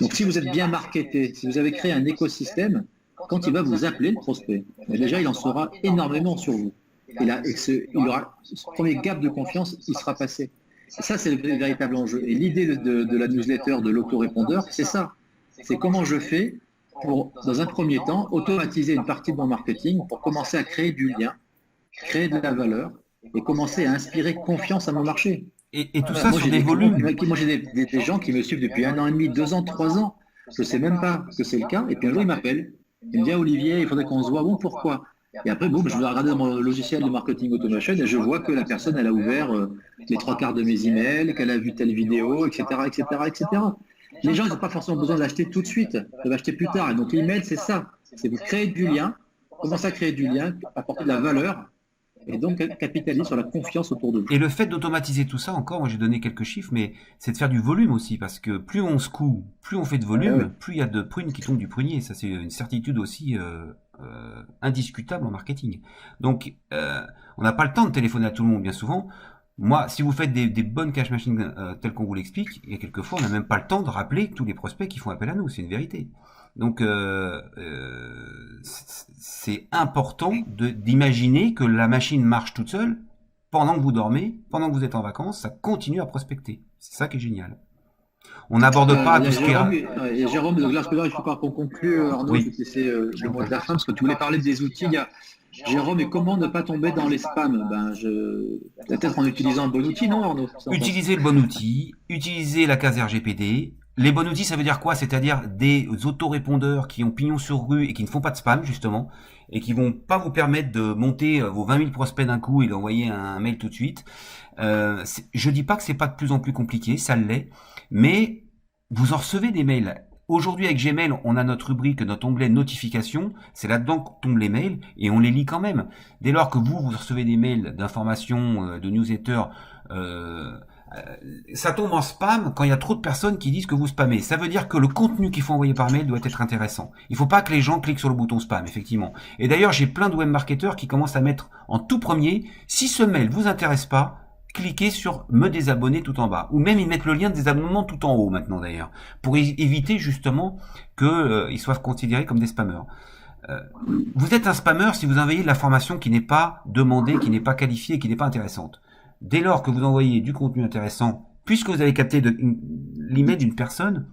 S1: Donc si vous êtes bien marketé, si vous avez créé un écosystème, quand il va vous appeler le prospect, déjà il en saura énormément sur vous. Et là, il aura ce premier gap de confiance, il sera passé. ça, c'est le véritable enjeu. Et l'idée de la newsletter, de l'autorépondeur, c'est ça. C'est comment je fais pour, dans un premier temps, automatiser une partie de mon marketing pour commencer à créer du lien, créer de la valeur et commencer à inspirer confiance à mon marché.
S3: Et tout ça sur des volumes.
S1: Moi, j'ai des gens qui me suivent depuis 1 an et demi, 2 ans, 3 ans. Je ne sais même pas que c'est le cas. Et puis un jour, ils m'appellent. Ils me disent, Olivier, il faudrait qu'on se voit. Bon, pourquoi? Et après, boum, je vais regarder dans mon logiciel de marketing automation et je vois que la personne, elle a ouvert les 3/4 de mes emails, qu'elle a vu telle vidéo, etc., etc., etc. Les gens, ils n'ont pas forcément besoin de l'acheter tout de suite. Ils peuvent l'acheter plus tard. Et donc, l'email, c'est ça. C'est vous créer du lien, commencer à créer du lien, apporter de la valeur et donc capitaliser sur la confiance autour de vous.
S3: Et le fait d'automatiser tout ça, encore, moi j'ai donné quelques chiffres, mais c'est de faire du volume aussi, parce que plus on secoue, plus on fait de volume, plus il y a de prunes qui tombent du prunier. Ça, c'est une certitude aussi indiscutable en marketing. Donc, on n'a pas le temps de téléphoner à tout le monde, bien souvent. Moi, si vous faites des bonnes cash machines telles qu'on vous l'explique, il y a quelquefois, on n'a même pas le temps de rappeler tous les prospects qui font appel à nous. C'est une vérité. Donc, c'est important d'imaginer que la machine marche toute seule pendant que vous dormez, pendant que vous êtes en vacances, ça continue à prospecter. C'est ça qui est génial. On n'aborde pas tout ce qui est...
S1: Il y a Jérôme de Glasscover, il faut pas qu'on conclue, Arnaud,
S3: Oui.
S1: je vais te laisser le mot de la fin, parce que tu voulais parler des outils. Il y a Jérôme, et comment ne pas tomber dans les spams? Peut-être en utilisant un bon outil, non, Arnaud?
S3: Utilisez le bon outil, utilisez la case RGPD. Les bons outils, ça veut dire quoi? C'est-à-dire des autorépondeurs qui ont pignon sur rue et qui ne font pas de spam, justement, et qui vont pas vous permettre de monter vos 20 000 prospects d'un coup et d'envoyer un mail tout de suite. Je dis pas que c'est pas de plus en plus compliqué, ça l'est, mais vous en recevez des mails. Aujourd'hui, avec Gmail, on a notre rubrique, notre onglet notification. C'est là-dedans que tombent les mails et on les lit quand même. Dès lors que vous recevez des mails d'informations, de newsletters, ça tombe en spam quand il y a trop de personnes qui disent que vous spammez. Ça veut dire que le contenu qu'il faut envoyer par mail doit être intéressant. Il faut pas que les gens cliquent sur le bouton spam, effectivement. Et d'ailleurs, j'ai plein de webmarketeurs qui commencent à mettre en tout premier, si ce mail vous intéresse pas, cliquez sur me désabonner tout en bas. Ou même ils mettent le lien de désabonnement tout en haut maintenant d'ailleurs. Pour éviter justement qu'ils soient considérés comme des spammeurs. Vous êtes un spammeur si vous envoyez de l'information qui n'est pas demandée, qui n'est pas qualifiée, qui n'est pas intéressante. Dès lors que vous envoyez du contenu intéressant, puisque vous avez capté l'email d'une personne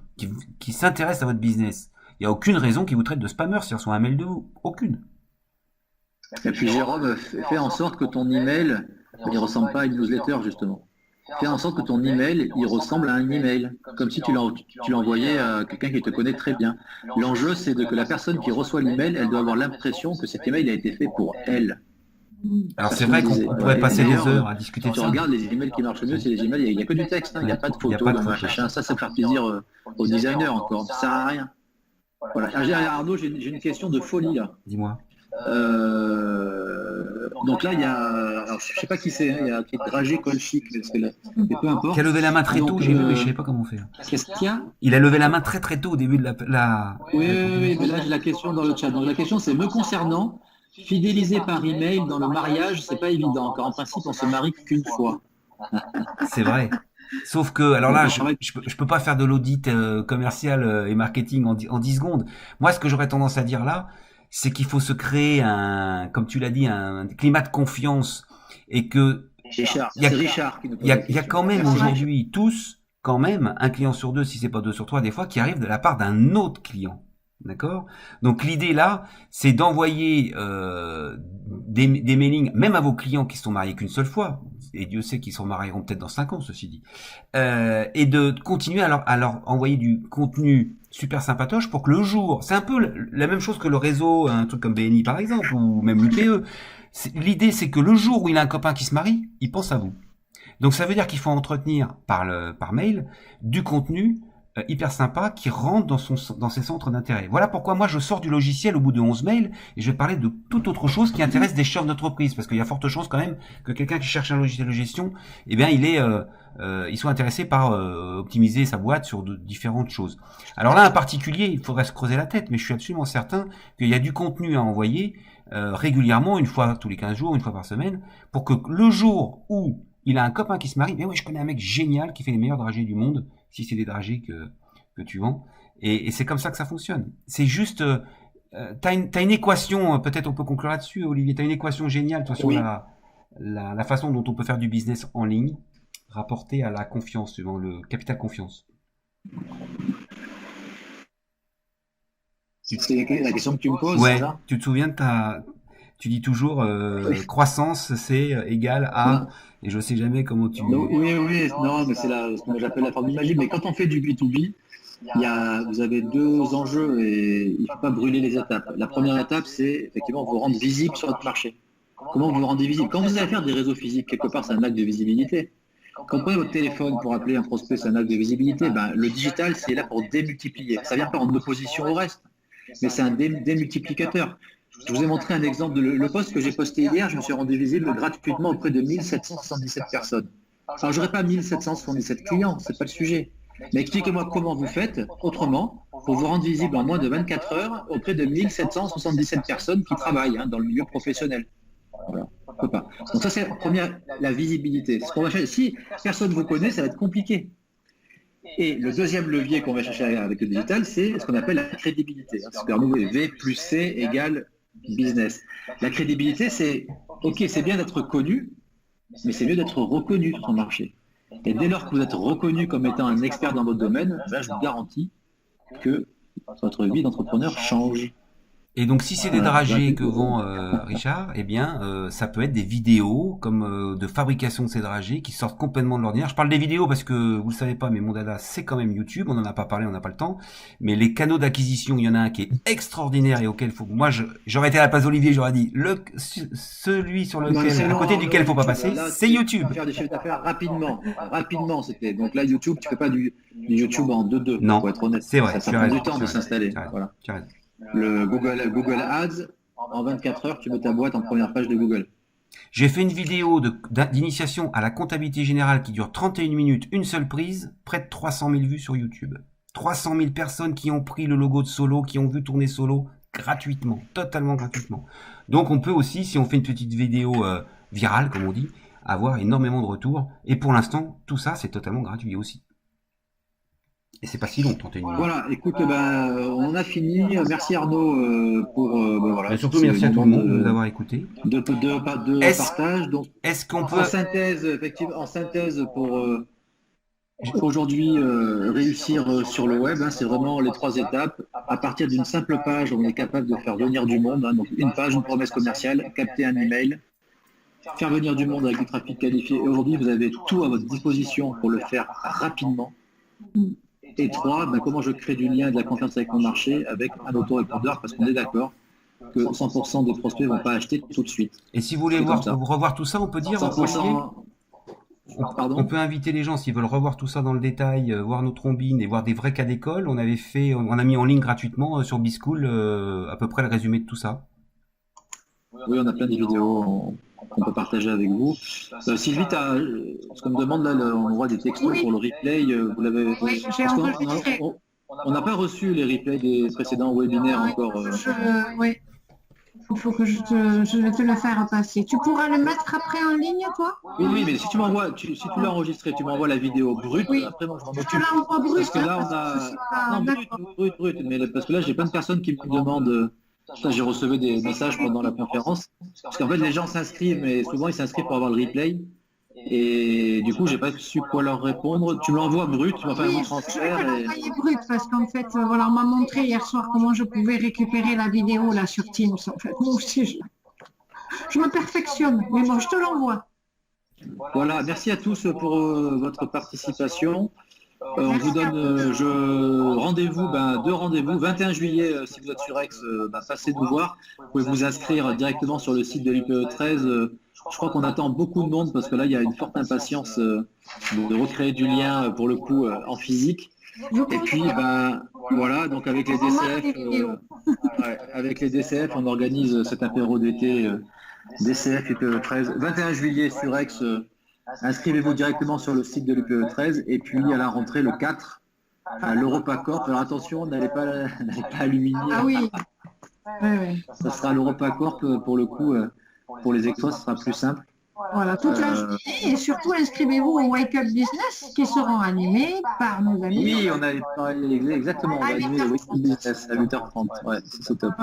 S3: qui s'intéresse à votre business, il n'y a aucune raison qu'il vous traite de spammeur s'il reçoit un mail de vous. Aucune.
S1: Et puis Jérôme, fais en sorte que ton email, il ne ressemble pas à une newsletter, justement. Fais en sorte que ton email, il ressemble à un email, comme si tu l'envoyais à quelqu'un qui te connaît très bien. L'enjeu, c'est que la personne qui reçoit l'email, elle doit avoir l'impression que cet email a été fait pour elle.
S3: Alors c'est vrai qu'on pourrait passer des heures à discuter de
S1: tu
S3: ça.
S1: regardes les emails qui marchent mieux, c'est les emails, il n'y a que du texte, il n'y a pas de photos, machin. Ça fait plaisir aux designers encore, ça ne sert à rien. Voilà. Arnaud, j'ai une question de folie là.
S3: Dis-moi.
S1: Donc là, il y a, alors, je ne sais pas qui c'est, il y a Dragé Colchic, peu importe.
S3: Qui a levé la main très tôt, j'ai vu, mais je ne sais pas comment faire.
S1: Qu'est-ce qu'il y a?
S3: Il a levé la main très très tôt au début de la...
S1: Oui, mais là j'ai la question dans le chat. Donc la question c'est, me concernant, fidéliser par email dans le mariage, c'est pas évident, car en principe on se marie qu'une fois.
S3: C'est vrai. Sauf que, alors là, je peux pas faire de l'audit commercial et marketing en 10 secondes. Moi, ce que j'aurais tendance à dire là, c'est qu'il faut se créer comme tu l'as dit, un climat de confiance et que
S1: Richard, c'est Richard qui nous pose
S3: il y a quand même aujourd'hui tous, quand même, un client sur deux, si c'est pas 2 sur 3, des fois, qui arrive de la part d'un autre client. D'accord? Donc l'idée là, c'est d'envoyer des mailings, même à vos clients qui se sont mariés qu'une seule fois, et Dieu sait qu'ils se marieront peut-être dans 5 ans, ceci dit, et de continuer à leur envoyer du contenu super sympatoche pour que le jour, c'est un peu la même chose que le réseau, un truc comme BNI par exemple, ou même l'UPE. L'idée c'est que le jour où il a un copain qui se marie, il pense à vous. Donc ça veut dire qu'il faut entretenir par mail du contenu hyper sympa qui rentre dans ses centres d'intérêt. Voilà pourquoi moi je sors du logiciel au bout de 11 mails et je vais parler de toute autre chose qui intéresse des chefs d'entreprise, parce qu'il y a forte chance quand même que quelqu'un qui cherche un logiciel de gestion, eh bien il soit intéressé par optimiser sa boîte sur différentes choses. Alors là, en particulier, il faudrait se creuser la tête, mais je suis absolument certain qu'il y a du contenu à envoyer régulièrement, une fois tous les 15 jours, une fois par semaine, pour que le jour où il a un copain qui se marie, mais ouais, je connais un mec génial qui fait les meilleurs dragées du monde, si c'est des dragées que tu vends. Et c'est comme ça que ça fonctionne. C'est juste, t'as une équation, peut-être on peut conclure là-dessus, Olivier, t'as une équation géniale, toi, sur
S1: oui.
S3: la façon dont on peut faire du business en ligne. rapporté à la confiance, dans le capital confiance?
S1: C'est la question que tu me poses,
S3: Ouais,
S1: c'est ça?
S3: tu te souviens de tu dis toujours
S1: Oui.
S3: croissance c'est égal à,
S1: Non.
S3: et je sais jamais comment tu...
S1: Non, oui, oui, non, mais c'est ce que j'appelle la formule magique. Mais quand on fait du B2B, vous avez deux enjeux et il ne faut pas brûler les étapes. La première étape, c'est effectivement vous rendre visible sur votre marché. Comment vous vous rendez visible? Quand vous allez faire des réseaux physiques, quelque part, c'est un acte de visibilité. Quand vous prenez votre téléphone pour appeler un prospect, c'est un acte de visibilité. Ben, le digital, c'est là pour démultiplier. Ça ne vient pas en opposition au reste, mais c'est un démultiplicateur. Je vous ai montré un exemple de le post que j'ai posté hier. Je me suis rendu visible gratuitement auprès de 1777 personnes. Alors, je n'aurai pas 1777 clients, ce n'est pas le sujet. Mais expliquez-moi comment vous faites autrement pour vous rendre visible en moins de 24 heures auprès de 1777 personnes qui travaillent dans le milieu professionnel. Voilà, on peut pas. Donc ça, c'est la visibilité. Ce qu'on va chercher, si personne ne vous connaît, ça va être compliqué. Et le deuxième levier qu'on va chercher avec le digital, c'est ce qu'on appelle la crédibilité. C'est V plus C égale business. La crédibilité, c'est, ok, c'est bien d'être connu, mais c'est mieux d'être reconnu sur son marché. Et dès lors que vous êtes reconnu comme étant un expert dans votre domaine, là, je vous garantis que votre vie d'entrepreneur change.
S3: Et donc, si c'est des dragées que vend Richard, eh bien, ça peut être des vidéos comme de fabrication de ces dragées qui sortent complètement de l'ordinaire. Je parle des vidéos parce que vous le savez pas, mais mon dada, c'est quand même YouTube. On en a pas parlé, on n'a pas le temps. Mais les canaux d'acquisition, il y en a un qui est extraordinaire et auquel faut. Moi, j'aurais été à la place d'Olivier, j'aurais dit celui sur lequel, à côté duquel faut pas passer, c'est YouTube.
S1: Faire des chiffres d'affaires rapidement, c'était. Donc là, YouTube, tu fais pas du YouTube en 2-2.
S3: Non,
S1: pour être honnête.
S3: c'est vrai.
S1: Ça prend du temps de s'installer. Voilà.
S3: Tu as raison.
S1: Le Google Ads, en 24 heures, tu mets ta boîte en première page de Google.
S3: J'ai fait une vidéo d'initiation à la comptabilité générale qui dure 31 minutes, une seule prise, près de 300 000 vues sur YouTube. 300 000 personnes qui ont pris le logo de Solo, qui ont vu tourner Solo gratuitement, totalement gratuitement. Donc on peut aussi, si on fait une petite vidéo virale, comme on dit, avoir énormément de retours. Et pour l'instant, tout ça, c'est totalement gratuit aussi. Et c'est pas si long, 31 minutes.
S1: Voilà, écoute, on en a fini. Merci Arnaud pour voilà.
S3: Et surtout merci à tout le monde de nous avoir écoutés.
S1: De partage. Donc,
S3: est-ce qu'on peut
S1: en synthèse pour aujourd'hui réussir sur le web, c'est vraiment les 3 étapes. À partir d'une simple page, on est capable de faire venir du monde. Donc une page, une promesse commerciale, capter un email, faire venir du monde avec du trafic qualifié. Et aujourd'hui, vous avez tout à votre disposition pour le faire rapidement. Et 3, comment je crée du lien et de la confiance avec mon marché avec un autorépondeur, parce qu'on est d'accord que 100% des prospects ne vont pas acheter tout de suite.
S3: Et si vous voulez revoir tout ça, on peut dire
S1: 100%,
S3: on peut inviter les gens s'ils veulent revoir tout ça dans le détail, voir nos trombines et voir des vrais cas d'école. On a mis en ligne gratuitement sur Bischool à peu près le résumé de tout ça.
S1: Oui, on a plein de vidéos qu'on peut partager avec vous. Sylvie, ce qu'on me demande là, on voit des textos pour le replay. Vous l'avez.
S2: Oui, j'ai enregistré.
S1: On n'a pas reçu les replays des précédents webinaires encore.
S2: Oui, il faut que je vais te le faire passer. Tu pourras le mettre après en ligne, toi?
S1: Oui, mais si tu m'envoies, si tu l'as enregistré, tu m'envoies la vidéo brute.
S2: Oui.
S1: Après, moi, je m'en occupe.
S2: Je te l'envoie brute.
S1: Parce que là, on a. Brute. Mais parce que là, j'ai plein de personnes qui me demandent. J'ai reçu des messages pendant la conférence. Parce qu'en fait, les gens s'inscrivent, mais souvent, ils s'inscrivent pour avoir le replay. Et du coup, j'ai pas su quoi leur répondre. Tu me l'envoies brut, tu m'as fait un transfert.
S2: Je vais l'envoyer brut parce qu'en fait, voilà, on m'a montré hier soir comment je pouvais récupérer la vidéo là sur Teams. En fait, moi aussi, je me perfectionne. Mais bon, je te l'envoie.
S1: Voilà, merci à tous pour votre participation. On vous donne rendez-vous, 2 rendez-vous. 21 juillet, si vous êtes sur Aix, passez nous voir. Vous pouvez vous inscrire directement sur le site de l'IPE 13. Je crois qu'on attend beaucoup de monde parce que là, il y a une forte impatience de recréer du lien, pour le coup, en physique. Et puis, voilà, donc avec les DCF, on organise cet apéro d'été DCF IPE 13. 21 juillet sur Aix. Inscrivez-vous directement sur le site de l'UPE 13 et puis à la rentrée le 4 à l'EuropaCorp. Alors attention, n'allez pas allumer.
S2: Ah oui. Oui.
S1: Ça sera l'EuropaCorp pour le coup. Pour les extras, ce sera plus simple.
S2: Voilà, toute la journée. Et surtout, inscrivez-vous au Wake Up Business qui seront animés par nos amis.
S1: Oui, on a exactement. On va animer le Wake Up Business à 8h30. Ouais, c'est top.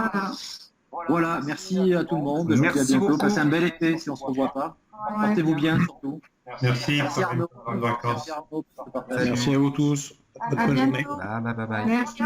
S1: Voilà, merci à tout le monde.
S3: Merci
S1: à bientôt.
S3: beaucoup.
S1: Passez un bel été si on ne se revoit pas. Portez-vous bien surtout.
S4: Merci.
S1: Merci Arnaud.
S4: Bonnes vacances.
S1: Merci Arnaud pour ce partage.
S5: Merci à vous tous.
S2: À
S5: Bonne journée.
S2: bientôt.
S3: Bye bye bye bye.
S2: Merci.